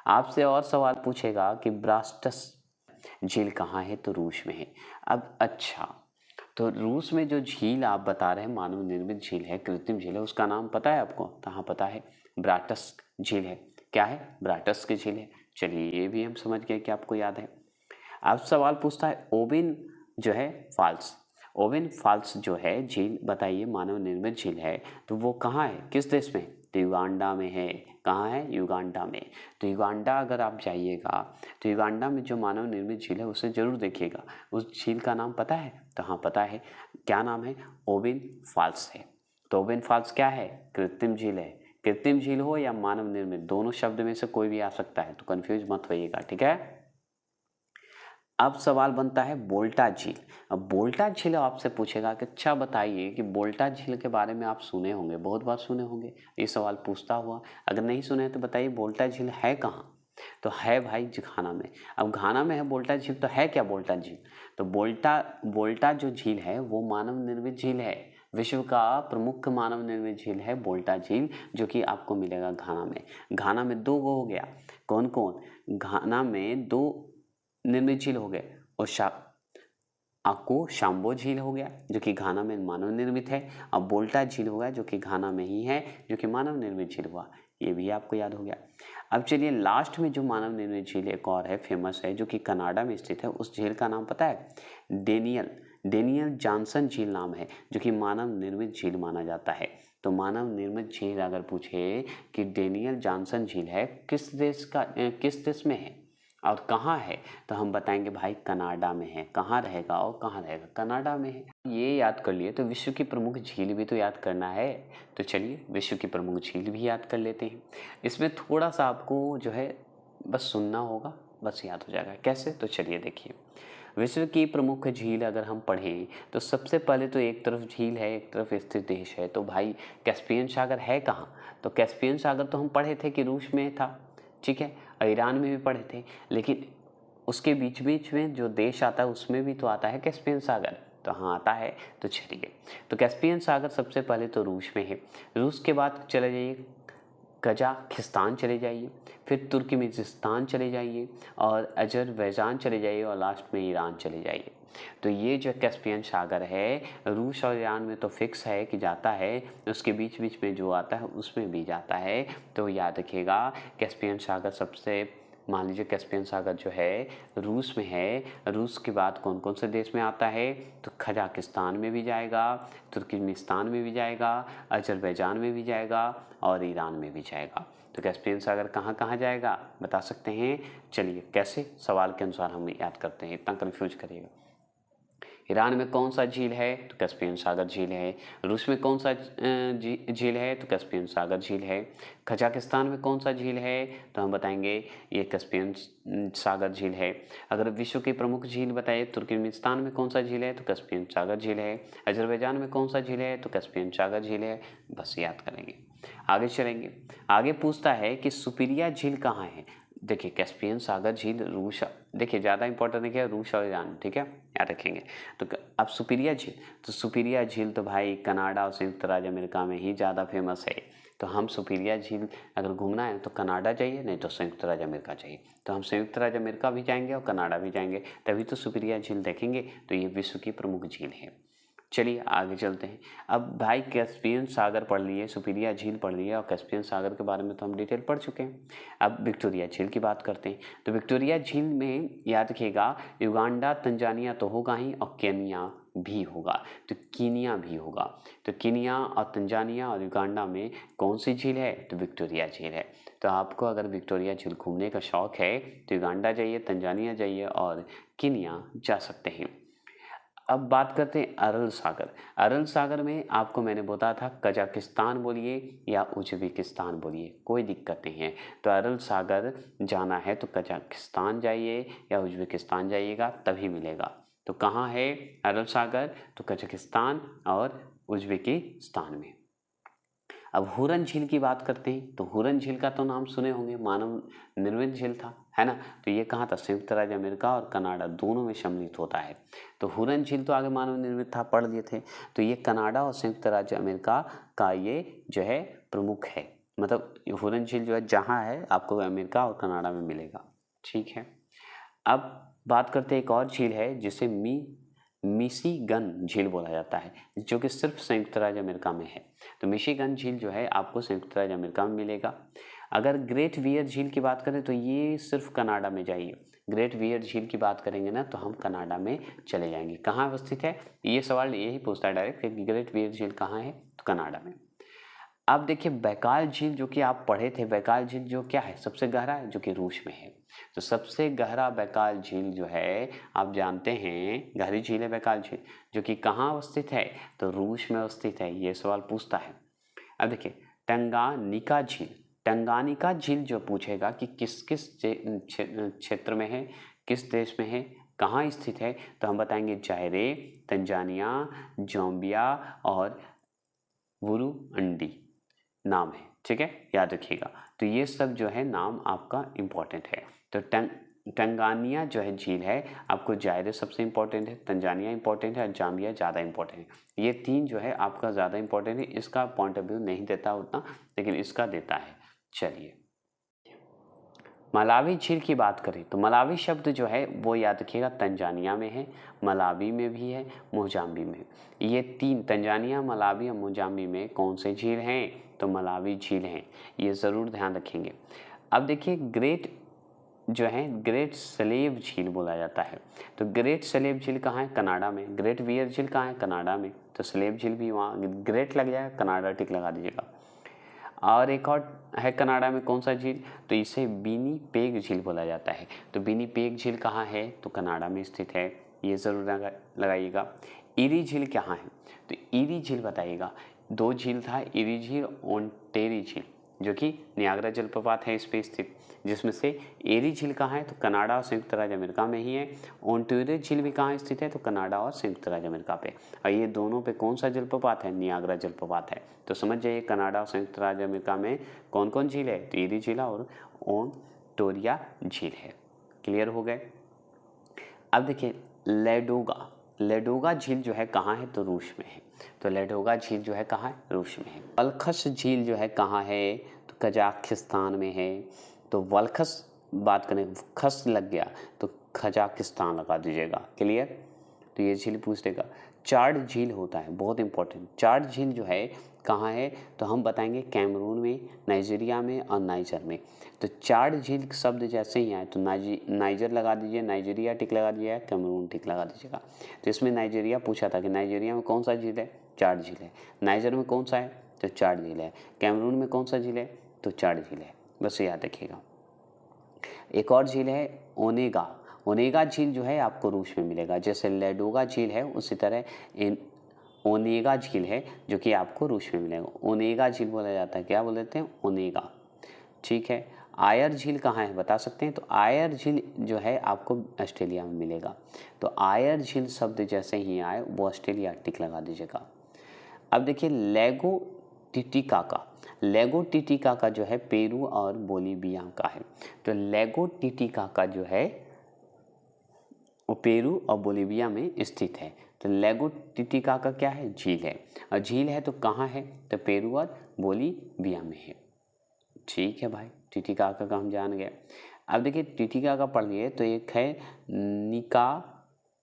आपसे और सवाल पूछेगा कि ब्रास्टस झील कहाँ है? तो रूस में है। अब अच्छा तो रूस में जो झील आप बता रहे हैं मानव निर्मित झील है, कृत्रिम झील है, उसका नाम पता है आपको? तो हाँ पता है, ब्राटस्क झील है। क्या है? ब्राटस्क झील है। चलिए ये भी हम समझ गए कि आपको याद है। अब सवाल पूछता है ओवेन जो है फॉल्स। ओवेन फॉल्स जो है झील बताइए मानव निर्मित झील है, तो वो कहाँ है, किस देश में? तो युगांडा में है। कहाँ है? युगांडा में। तो युगांडा अगर आप जाइएगा तो युगांडा में जो मानव निर्मित झील है उसे जरूर देखिएगा। उस झील का नाम पता है? तो हाँ पता है। क्या नाम है? ओवेन फॉल्स है। तो ओवेन फॉल्स क्या है? कृत्रिम झील है। कृत्रिम झील हो या मानव निर्मित, दोनों शब्द में से कोई भी आ सकता है, तो कंफ्यूज मत होइएगा। ठीक है, अब सवाल बनता है बोल्टा झील। अब बोल्टा झील आपसे पूछेगा कि अच्छा बताइए कि बोल्टा झील के बारे में आप सुने होंगे, बहुत बार सुने होंगे, ये सवाल पूछता हुआ। अगर नहीं सुने तो बताइए बोल्टा झील है कहाँ? तो है भाई जी घाना में। अब घाना में है बोल्टा झील, तो है क्या बोल्टा झील? तो बोल्टा जो झील है वो मानव निर्मित झील है। विश्व का प्रमुख मानव निर्मित झील है बोल्टा झील, जो कि आपको मिलेगा घाना में। घाना में 2 गो हो गया, कौन कौन? घाना में 2 निर्मित झील हो गए, और आपको शाम्बो झील हो गया जो कि घाना में मानव निर्मित है, और बोल्टा झील हो गया जो कि घाना में ही है, जो कि मानव निर्मित झील हुआ। ये भी आपको याद हो गया। अब चलिए लास्ट में जो मानव निर्मित झील एक और है, फेमस है, जो कि कनाडा में स्थित है। उस झील का नाम पता है? डेनियल जॉनसन झील नाम है, जो कि मानव निर्मित झील माना जाता है। तो मानव निर्मित झील अगर पूछे कि डेनियल जॉनसन झील है किस देश में है और कहाँ है, तो हम बताएंगे भाई कनाडा में है। कहाँ रहेगा और कहाँ रहेगा? कनाडा में है। ये याद कर लिए, तो विश्व की प्रमुख झील भी तो याद करना है। तो चलिए विश्व की प्रमुख झील भी याद कर लेते हैं। इसमें थोड़ा सा आपको जो है बस सुनना होगा, बस याद हो जाएगा। कैसे? तो चलिए देखिए, विश्व की प्रमुख झील अगर हम पढ़ें तो सबसे पहले तो एक तरफ झील है, एक तरफ स्थित देश है। तो भाई कैस्पियन सागर है कहाँ? तो कैस्पियन सागर तो हम पढ़े थे कि रूस में था, ठीक है, और ईरान में भी पढ़े थे, लेकिन उसके बीच बीच में जो देश आता है उसमें भी तो आता है कैस्पियन सागर। तो हाँ आता है। तो चलिए, तो कैस्पियन सागर सबसे पहले तो रूस में है। रूस के बाद चले जाइए कजाकिस्तान चले जाइए, फिर तुर्कमेनिस्तान चले जाइए, और अजरबैजान चले जाइए, और लास्ट में ईरान चले जाइए। तो ये जो कैस्पियन सागर है, रूस और ईरान में तो फिक्स है कि जाता है, उसके बीच बीच में जो आता है उसमें भी जाता है। तो याद रखिएगा कैस्पियन सागर सबसे, मान लीजिए कैस्पियन सागर जो है रूस में है, रूस के बाद कौन कौन से देश में आता है? तो कजाकिस्तान में भी जाएगा, तुर्कमेनिस्तान में भी जाएगा, अजरबैजान में भी जाएगा, और ईरान में भी जाएगा। तो कैस्पियन सागर कहाँ कहाँ जाएगा बता सकते हैं? चलिए कैसे, सवाल के अनुसार हम याद करते हैं, इतना कन्फ्यूज करिएगा। ईरान में कौन सा झील है? तो कैस्पियन सागर झील है। रूस में कौन सा झील है? तो कैस्पियन सागर झील है। कजाकिस्तान में कौन सा झील है? तो हम बताएंगे ये कैस्पियन सागर झील है। अगर विश्व की प्रमुख झील बताइए, तुर्कमेनिस्तान में कौन सा झील है? तो कैस्पियन सागर झील है। अजरबैजान में कौन सा झील है? तो कैस्पियन सागर झील है। बस याद करेंगे, आगे चलेंगे। आगे पूछता है कि सुपीरिया झील कहाँ है? देखिए कैस्पियन सागर झील रूस, देखिए ज़्यादा इंपॉर्टेंट है क्या? रूस और ईरान, ठीक है, याद रखेंगे। तो अब सुपीरिया झील, तो सुपीरिया झील तो भाई कनाडा और संयुक्त राज्य अमेरिका में ही ज़्यादा फेमस है। तो हम सुपीरिया झील अगर घूमना है तो कनाडा जाइए, नहीं तो संयुक्त राज्य अमेरिका चाहिए। तो हम संयुक्त राज्य अमेरिका भी जाएंगे और कनाडा भी जाएंगे, तभी तो सुपीरिया झील देखेंगे। तो ये विश्व की प्रमुख झील है। चलिए आगे चलते हैं। अब भाई कैस्पियन सागर पढ़ लिए, सुपीरिया झील पढ़ लिए, और कैस्पियन सागर के बारे में तो हम डिटेल पढ़ चुके हैं। अब विक्टोरिया झील की बात करते हैं। तो विक्टोरिया झील में याद रखिएगा युगांडा तंजानिया तो होगा ही, और केनिया भी होगा। तो कीनिया भी होगा। तो कीनिया और तंजानिया और युगांडा में कौन सी झील है? तो विक्टोरिया झील है। तो आपको अगर विक्टोरिया झील घूमने का शौक है तो युगांडा जाइए, तंजानिया जाइए, और कीनिया जा सकते हैं। अब बात करते हैं अरल सागर। अरल सागर में आपको मैंने बताया था कजाकिस्तान बोलिए या उज्बेकिस्तान बोलिए, कोई दिक्कत नहीं है। तो अरल सागर जाना है तो कजाकिस्तान जाइए या उज्बेकिस्तान जाइएगा तभी मिलेगा। तो कहाँ है अरल सागर? तो कजाकिस्तान और उज्बेकिस्तान में। अब हुरन झील की बात करते हैं। तो हुरन झील का तो नाम सुने होंगे, मानव निर्मित झील था, है ना। तो ये कहाँ था? संयुक्त राज्य अमेरिका और कनाडा दोनों में सम्मिलित होता है। तो हुरन झील तो आगे मानव निर्मित था, पढ़ लिए थे। तो ये कनाडा और संयुक्त राज्य अमेरिका का ये जो है प्रमुख है, मतलब हुरन झील जो है जहाँ है आपको अमेरिका और कनाडा में मिलेगा, ठीक है। अब बात करते हैं एक और झील है जिसे मिशिगन झील बोला जाता है, जो कि सिर्फ संयुक्त राज्य अमेरिका में है। तो मिशिगन झील जो है आपको संयुक्त राज्य अमेरिका में मिलेगा। अगर ग्रेट वियर झील की बात करें तो ये सिर्फ कनाडा में जाइए। ग्रेट वियर झील की बात करेंगे ना तो हम कनाडा में चले जाएंगे। कहाँ अवस्थित है? ये सवाल यही पूछता है डायरेक्ट कि ग्रेट वियर झील कहाँ है? तो कनाडा में। अब देखिए बैकाल झील जो कि आप पढ़े थे, बैकाल झील जो क्या है? सबसे गहरा है, जो कि रूस में है। तो सबसे गहरा बैकाल झील जो है आप जानते हैं, गहरी झील है बैकाल झील, जो कि कहाँ अवस्थित है? तो रूस में अवस्थित है। ये सवाल पूछता है। अब देखिए टंगानिका झील, टंगानिका झील जो पूछेगा कि किस किस क्षेत्र में है, किस देश में है, कहाँ स्थित है, तो हम बताएंगे जायरे, तंजानिया, जाम्बिया और बुरुंडी नाम है। ठीक है, याद रखिएगा। तो ये सब जो है नाम आपका इम्पोर्टेंट है। तो टंगानिया जो है झील है, आपको जायरे सबसे इम्पोर्टेंट है, तंजानिया इम्पोर्टेंट है और जाम्बिया ज़्यादा इम्पोर्टेंट है। ये 3 जो है आपका ज़्यादा इम्पोर्टेंट है। इसका पॉइंट ऑफ व्यू नहीं देता उतना, लेकिन इसका देता है। चलिए, मलावी झील की बात करें तो मलावी शब्द जो है वो याद रखिएगा तंजानिया में है, मलावी में भी है, मोजाम्बी में। ये 3 तंजानिया, मलावी और मोजाम्बी में कौन से झील हैं? तो मलावी झील हैं। ये ज़रूर ध्यान रखेंगे। अब देखिए, ग्रेट जो है ग्रेट स्लेव झील बोला जाता है। तो ग्रेट स्लेव झील कहाँ है? कनाडा में। ग्रेट बियर झील कहाँ है? कनाडा में। तो स्लेव झील भी वहाँ, ग्रेट लग जाएगा, कनाडा टिक लगा दीजिएगा। और एक और है कनाडा में, कौन सा झील? तो इसे विनिपेग झील बोला जाता है। तो विनिपेग झील कहाँ है? तो कनाडा में स्थित है। ये ज़रूर लगाइएगा। ईरी झील कहाँ है? तो ईरी झील बताइएगा। 2 झील था, ईरी झील, ओंटेरी झील, जो कि नियाग्रा जलप्रपात है इस पे स्थित, जिसमें से एरी झील कहाँ है? तो कनाडा और संयुक्त राज्य अमेरिका में ही है। ओंटेरी झील भी कहाँ स्थित है? तो कनाडा और संयुक्त राज्य अमेरिका पे। और ये दोनों पे कौन सा जलप्रपात है? नियाग्रा जलप्रपात है। तो समझ जाइए, कनाडा और संयुक्त राज्य अमेरिका में कौन कौन झील है? तो एरी झील और ओंटोरिया झील है। क्लियर हो गए? अब देखिए, लेडोगा झील जो है कहाँ है? तो रूस में है। तो लेडोगा झील जो है कहाँ है? रूस में है। वल्खस झील जो है कहाँ है? तो कजाकिस्तान में है। तो वल्खस बात करें, खस लग गया तो कजाकिस्तान लगा दीजिएगा। क्लियर? तो ये झील पूछ देगा। चाड झील होता है, बहुत इंपॉर्टेंट। चाड झील जो है कहाँ है? तो हम बताएंगे कैमरून में, नाइजीरिया में और नाइजर में। तो चाड झील शब्द जैसे ही आए तो नाइजर लगा दीजिए, नाइजीरिया टिक लगा दीजिएगा, कैमरून टिक लगा दीजिएगा। तो इसमें नाइजीरिया पूछा था कि नाइजीरिया में कौन सा झील है? चाड झील है। नाइजर में कौन सा है? तो चाड झील है। कैमरून में कौन सा झील है? तो चाड झील है। बस याद रखिएगा। एक और झील है ओनेगा। ओनेगा झील जो है आपको रूस में मिलेगा। जैसे लेडोगा झील है, उसी तरह ओनेगा झील है जो कि आपको रूस में मिलेगा। ओनेगा झील बोला जाता है। क्या बोल देते हैं? ओनेगा। ठीक है। आयर झील कहाँ है बता सकते हैं? तो आयर झील जो है आपको ऑस्ट्रेलिया में मिलेगा। तो आयर झील शब्द जैसे ही आए वो ऑस्ट्रेलिया टिक लगा दीजिएगा। अब देखिए, लेगो टिटिकाका। लेगो टिटिकाका जो है पेरू और बोलीविया का है। तो लेगो टिटिकाका जो है वो पेरू और बोलीविया में स्थित है। तो लेगो टिटिकाका क्या है? झील है। और झील है तो कहाँ है? तो पेरू और बोलीविया में है। ठीक है भाई, टिटिकाका का हम जान गए। अब देखिए, टिटिकाका पढ़ लिए तो एक है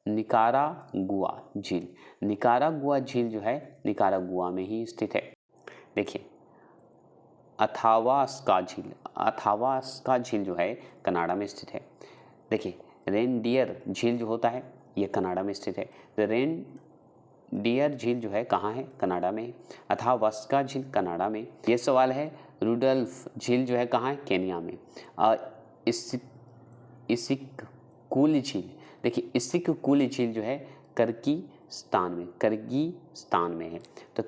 निकारागुआ झील। निकारागुआ झील जो है निकारागुआ में ही स्थित है। देखिए, अथावास्का झील। अथावास्का झील जो है कनाडा में स्थित है। देखिए, रेनडियर झील जो होता है ये कनाडा में स्थित है। तो रेनडियर झील जो है कहाँ है? कनाडा में। अथावास्का झील कनाडा में। ये सवाल है। रुडोल्फ झील जो है कहाँ है? केन्या में। और इसिक्कुल झील, देखिए इसिक्कुल झील जो है किर्गिस्तान में है। तो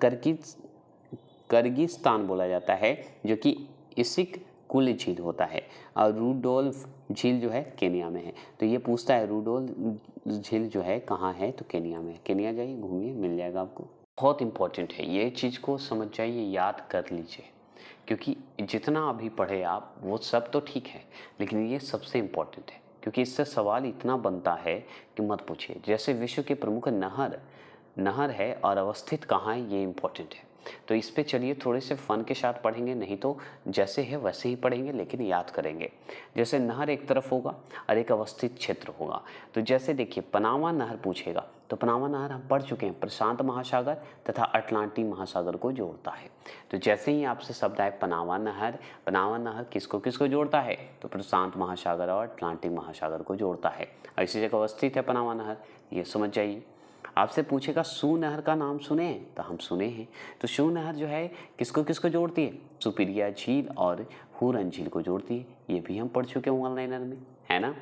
किर्गिस्तान बोला जाता है, जो कि इसिक्कुल झील होता है। और रुडोल्फ झील जो है केन्या में है। तो ये पूछता है रुडोल्फ झील जो है कहाँ है? तो केन्या में है। केन्या जाइए, घूमिए, मिल जाएगा आपको। बहुत इंपॉर्टेंट है, ये चीज़ को समझ जाइए, याद कर लीजिए, क्योंकि जितना अभी पढ़े आप वो सब तो ठीक है, लेकिन ये सबसे इम्पोर्टेंट है, क्योंकि इससे सवाल इतना बनता है कि मत पूछिए। जैसे विश्व के प्रमुख नहर है और अवस्थित कहाँ है, ये इम्पोर्टेंट है। तो इस पे चलिए थोड़े से फन के साथ पढ़ेंगे, नहीं तो जैसे है वैसे ही पढ़ेंगे, लेकिन याद करेंगे। जैसे नहर एक तरफ होगा और एक अवस्थित क्षेत्र होगा। तो जैसे देखिए, पनामा नहर पूछेगा तो पनामा नहर हम पढ़ चुके हैं, प्रशांत महासागर तथा अटलांटिक महासागर को जोड़ता है। तो जैसे ही आपसे शब्द आए पनामा नहर किसको किसको जोड़ता है? तो प्रशांत महासागर और अटलांटिक महासागर को जोड़ता है। और इसी जगह अवस्थित है पनामा नहर, ये समझ जाइए। आपसे पूछेगा सू नहर का नाम सुने हैं? तो हम सुने हैं। तो सू नहर जो है किसको किसको जोड़ती है? सुपीरिया झील और हुरन झील को जोड़ती है। ये भी हम पढ़ चुके हैं ऑनलाइनर में, है ना।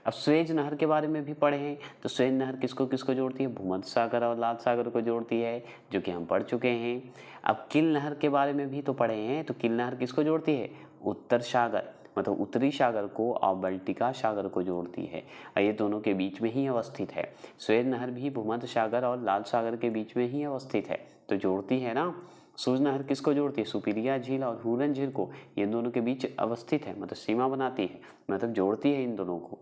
अब स्वेज नहर के बारे में भी पढ़े हैं। तो स्वेज नहर किसको किसको जोड़ती है? भूमध्य सागर और लाल सागर को जोड़ती है, जो कि हम पढ़ चुके हैं। अब किल नहर के बारे में भी तो पढ़े हैं। तो किल नहर किसको जोड़ती है? उत्तर सागर, मतलब उत्तरी सागर को और बाल्टिका सागर को जोड़ती है। ये दोनों के बीच में ही अवस्थित है। स्वेज नहर भी भूमध्य सागर और लाल सागर के बीच में ही अवस्थित है, तो जोड़ती है ना। सूज नहर किसको जोड़ती है? सुपीरिया झील और हुरन झील को। ये दोनों के बीच अवस्थित है, मतलब सीमा बनाती है, मतलब जोड़ती है इन दोनों को।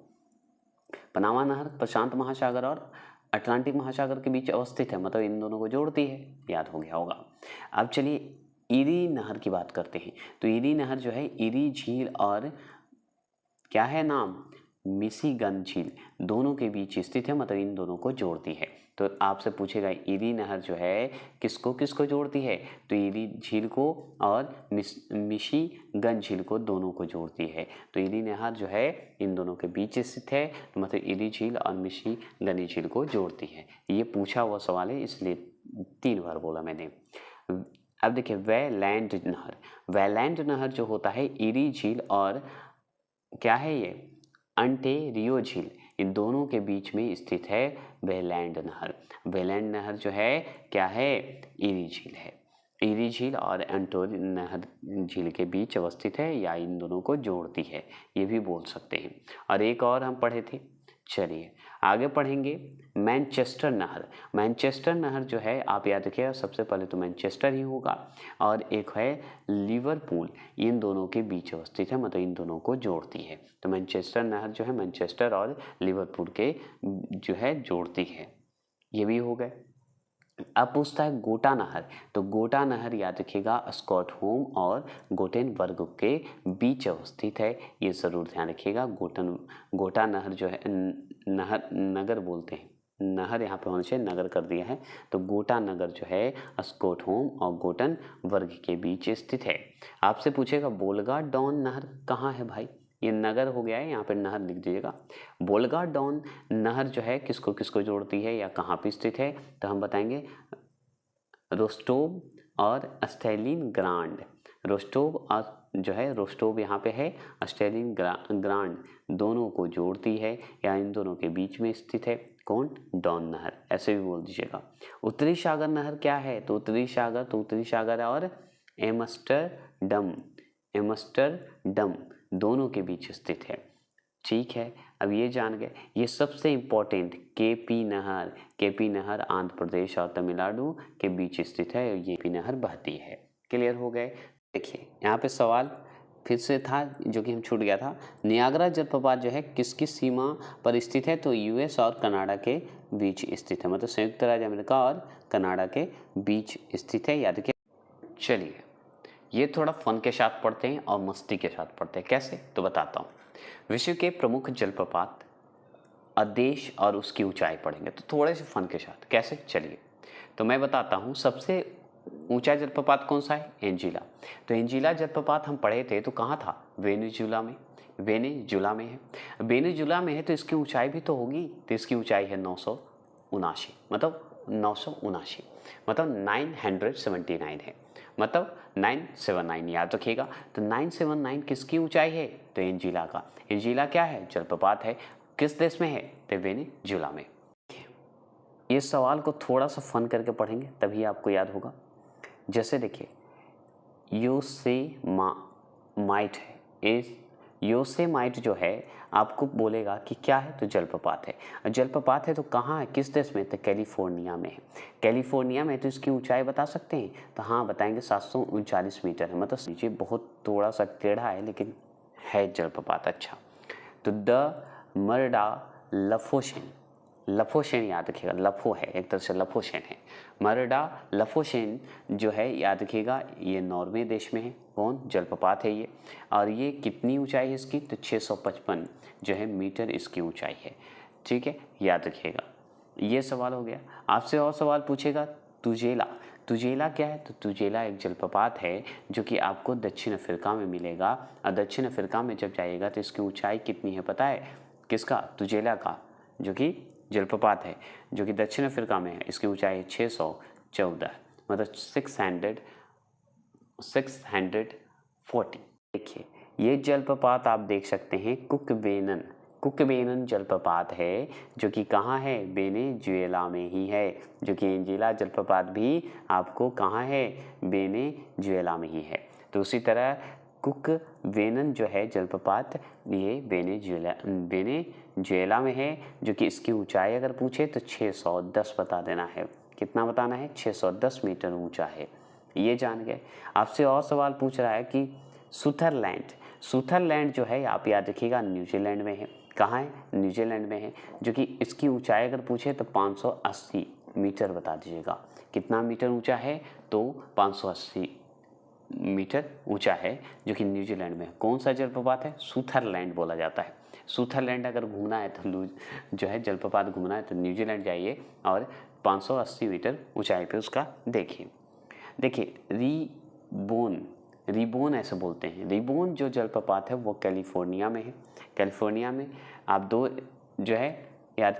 पनामा नहर प्रशांत महासागर और अटलांटिक महासागर के बीच अवस्थित है, मतलब इन दोनों को जोड़ती है, याद हो गया होगा। अब चलिए ईरी नहर की बात करते हैं। तो ईरी नहर जो है ईरी झील और क्या है नाम, मिशिगन झील, दोनों के बीच स्थित है, मतलब इन दोनों को जोड़ती है। तो आपसे पूछेगा ईरी नहर जो है किसको किसको जोड़ती है? तो ईरी झील को और मिशिगन झील को, दोनों को जोड़ती है। तो ईरी नहर जो है इन दोनों के बीच स्थित है, तो मतलब ईरी झील और मिशिगन झील को जोड़ती है। ये पूछा हुआ सवाल है, इसलिए 3 बार बोला मैंने। अब देखिए वेलैंड नहर। वेलैंड नहर जो होता है ईरी झील और क्या है ये, अंटेरियो झील, इन दोनों के बीच में स्थित है वेलैंड नहर। वेलैंड नहर जो है क्या है, ईरी झील है। ईरी झील और अंटेरियो नहर झील के बीच अवस्थित है या इन दोनों को जोड़ती है, ये भी बोल सकते हैं। और एक और हम पढ़े थे, चलिए आगे पढ़ेंगे मैनचेस्टर नहर। मैनचेस्टर नहर जो है आप याद रखिएगा, सबसे पहले तो मैनचेस्टर ही होगा, और एक है लिवरपूल, इन दोनों के बीच अवस्थित है, मतलब इन दोनों को जोड़ती है। तो मैनचेस्टर नहर जो है मैनचेस्टर और लिवरपूल के जो है जोड़ती है, ये भी हो गए। अब पूछता है गोटा नहर। तो गोटा नहर याद रखिएगा स्कॉटहोम और गोटेनबर्ग के बीच अवस्थित है, ये ज़रूर ध्यान रखिएगा। गोटा नहर जो है नहर, नगर बोलते हैं, नहर यहाँ पे होने से नगर कर दिया है। तो गोटा नगर जो है स्कॉटहोम और गोटेनबर्ग के बीच स्थित है। आपसे पूछेगा बोल्गा डॉन नहर कहाँ है भाई? ये नगर हो गया है, यहाँ पे नहर लिख दीजिएगा। बोल्गा डॉन नहर जो है किसको किसको जोड़ती है या कहाँ पे स्थित है? तो हम बताएंगे रोस्टोव और स्टेलिनग्राड। रोस्टोव और जो है रोस्टोव यहाँ पे है, स्टेलिनग्राड दोनों को जोड़ती है या इन दोनों के बीच में स्थित है। कौन? डॉन नहर, ऐसे भी बोल दीजिएगा। उत्तरी सागर नहर क्या है? तो उत्तरी सागर और एम्स्टर्डम दोनों के बीच स्थित है। ठीक है, अब ये जान गए। ये सबसे इम्पोर्टेंट केपी नहर आंध्र प्रदेश और तमिलनाडु के बीच स्थित है, और ये केपी नहर बहती है। क्लियर हो गए? देखिए यहाँ पे सवाल फिर से था जो कि हम छूट गया था। नियाग्रा जलप्रपात जो है किसकी सीमा पर स्थित है? तो यूएस और कनाडा के बीच स्थित है, मतलब संयुक्त राज्य अमेरिका और कनाडा के बीच स्थित है, याद रखिए। चलिए ये थोड़ा फन के साथ पढ़ते हैं और मस्ती के साथ पढ़ते हैं। कैसे? तो बताता हूँ। विश्व के प्रमुख जलप्रपात, देश और उसकी ऊंचाई पढ़ेंगे, तो थोड़े से फन के साथ। कैसे? चलिए तो मैं बताता हूँ। सबसे ऊंचा जलप्रपात कौन सा है? एंजिला। तो एंजिला जलप्रपात हम पढ़े थे, तो कहाँ था? वेनेजुला में है। वेनेजुला में है तो इसकी ऊंचाई भी तो होगी, तो इसकी ऊंचाई है 979, मतलब 979 है, मतलब 979 याद रखिएगा। तो 979 किसकी ऊंचाई है? तो एंजिला का। एंजिला क्या है? जलप्रपात है। किस देश में है? तो वेनेजुला में। ये सवाल को थोड़ा सा फन करके पढ़ेंगे तभी आपको याद होगा। जैसे देखिए योसेमाइट है, योसेमाइट जो है आपको बोलेगा कि क्या है? तो जलप्रपात है। जलप्रपात है तो कहाँ है, किस देश में? तो कैलिफोर्निया में है। कैलिफोर्निया में, तो इसकी ऊंचाई बता सकते हैं? तो हाँ बताएंगे, 739 मीटर है, मतलब नीचे बहुत थोड़ा सा टेढ़ा है लेकिन है जलप्रपात। अच्छा, तो द मरडा लफोशेन याद रखिएगा, लफो है एक तरह से, लफोशेन है। मरडा लफोशेन जो है याद रखिएगा, ये नॉर्वे देश में है। कौन? जलप्रपात है ये। और ये कितनी ऊंचाई है इसकी? तो 655 जो है मीटर इसकी ऊंचाई है। ठीक है, याद रखिएगा। ये सवाल हो गया। आपसे और सवाल पूछेगा तुजेला क्या है? तो तुजेला एक जलप्रपात है जो कि आपको दक्षिण अफ्रीका में मिलेगा, और दक्षिण अफ्रीका में जब जाइएगा तो इसकी ऊंचाई कितनी है पता है? किसका? तुजेला का, जो कि जलप्रपात है, जो कि दक्षिण अफ्रीका में है। इसकी ऊंचाई है 614, मतलब 640। देखिए ये जलप्रपात आप देख सकते हैं, कुकबेनन जलप्रपात है, जो कि कहाँ है? वेनेजुएला में ही है। जो कि एंजिला जलप्रपात भी आपको कहाँ है? वेनेजुएला में ही है। तो उसी तरह कुकबेनन जो है जलप्रपात, ये वेनेजुएला में है, जो कि इसकी ऊंचाई अगर पूछे तो 610 बता देना है। कितना बताना है? 610 मीटर ऊंचा है। ये जान गए। आपसे और सवाल पूछ रहा है कि सुथरलैंड जो है आप याद रखिएगा न्यूजीलैंड में है। कहाँ है? न्यूजीलैंड में है, जो कि इसकी ऊंचाई अगर पूछे तो 580 मीटर बता दीजिएगा। कितना मीटर ऊंचा है? तो 580 मीटर ऊंचा है, जो कि न्यूजीलैंड में है। कौन सा जलप्रपात है? सुथरलैंड बोला जाता है। सुथरलैंड अगर घूमना है तो जो है जलप्रपात घूमना है तो न्यूजीलैंड जाइए और 580 मीटर ऊंचाई पे उसका देखिए रिबोन ऐसे बोलते हैं। रिबोन जो जलप्रपात है वो कैलिफोर्निया में है। कैलिफोर्निया में आप दो जो है याद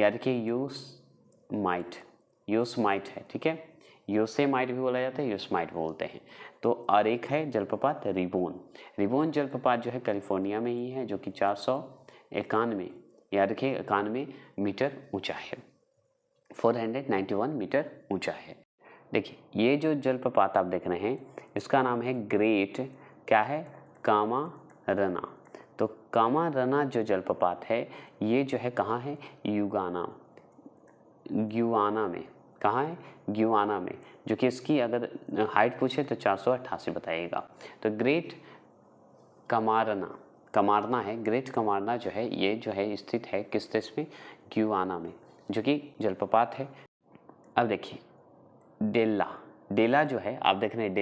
रखिए योसमाइट है, ठीक है। योसेमाइट भी बोला जाता है, योसमाइट बोलते हैं। तो और एक है जलप्रपात रिबोन जलप्रपात जो है कैलिफोर्निया में ही है, जो कि 491 याद रखिए 91 मीटर ऊंचा है, 491 मीटर ऊंचा है। देखिए ये जो जलप्रपात आप देख रहे हैं इसका नाम है ग्रेट कामारना। तो कामारना जो जलप्रपात है ये जो है कहाँ है? ग्युआना में। कहाँ है? ग्युआना में, जो कि इसकी अगर हाइट पूछे तो 488 बताइएगा। तो ग्रेट कमारना है। ग्रेट कमारना जो है ये जो है स्थित है किस देश में? ग्युआना में, जो कि जलप्रपात है। अब देखिए डेला जो है आप देख रहे हैं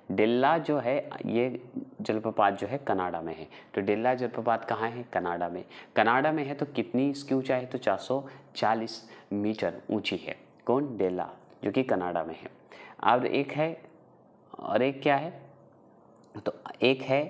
डेल्ला जो है ये जलप्रपात जो है कनाडा में है। तो डेल्ला जलप्रपात कहाँ है? कनाडा में है। तो कितनी इसकी ऊंचाई है? तो 440 मीटर ऊंची है। कौन? डेल्ला, जो कि कनाडा में है। और एक क्या है? तो एक है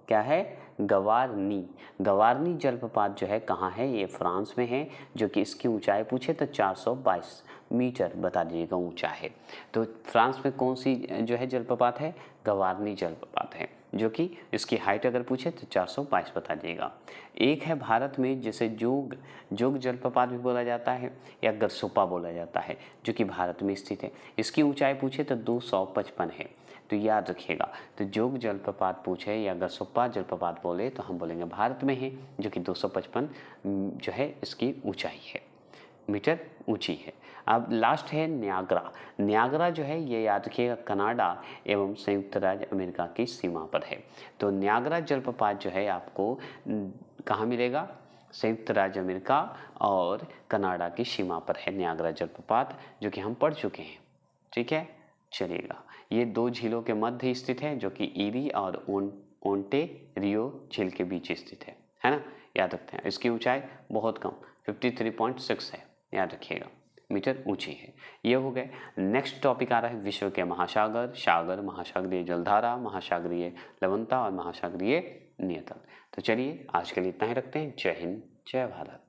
क्या है? गवारनी जलप्रपात जो है कहाँ है? ये फ्रांस में है, जो कि इसकी ऊंचाई पूछे तो 422 मीटर बता दीजिएगा ऊंचा है। तो फ्रांस में कौन सी जो है जलप्रपात है? गवारनी जलप्रपात है, जो कि इसकी हाइट अगर पूछे तो 422 बता दीजिएगा। एक है भारत में जिसे जोग जलप्रपात भी बोला जाता है या गरसोपा बोला जाता है, जो कि भारत में स्थित है। इसकी ऊंचाई पूछे तो 255 है। तो याद रखिएगा, तो जोग जलप्रपात पूछे या गरसोपा जलप्रपात बोले तो हम बोलेंगे भारत में है, जो कि 255 जो है इसकी ऊंचाई है, मीटर ऊंची है। अब लास्ट है न्यागरा जो है ये याद रखिएगा कनाडा एवं संयुक्त राज्य अमेरिका की सीमा पर है। तो न्यागरा जलप्रपात जो है आपको कहाँ मिलेगा? संयुक्त राज्य अमेरिका और कनाडा की सीमा पर है न्यागरा जलप्रपात, जो कि हम पढ़ चुके हैं, ठीक है। चलिएगा, ये दो झीलों के मध्य स्थित है, जो कि ईरी और ओंटेरियो झील के बीच स्थित है ना, याद रखते हैं। इसकी ऊंचाई बहुत कम 53.6 है, याद रखिएगा, मीटर ऊंची है। ये हो गए। नेक्स्ट टॉपिक आ रहा है विश्व के सागर, महासागरीय जलधारा, महासागरीय लवणता और महासागरीय नियतन। तो चलिए आज के लिए इतना ही रखते हैं। जय हिंद, जय भारत।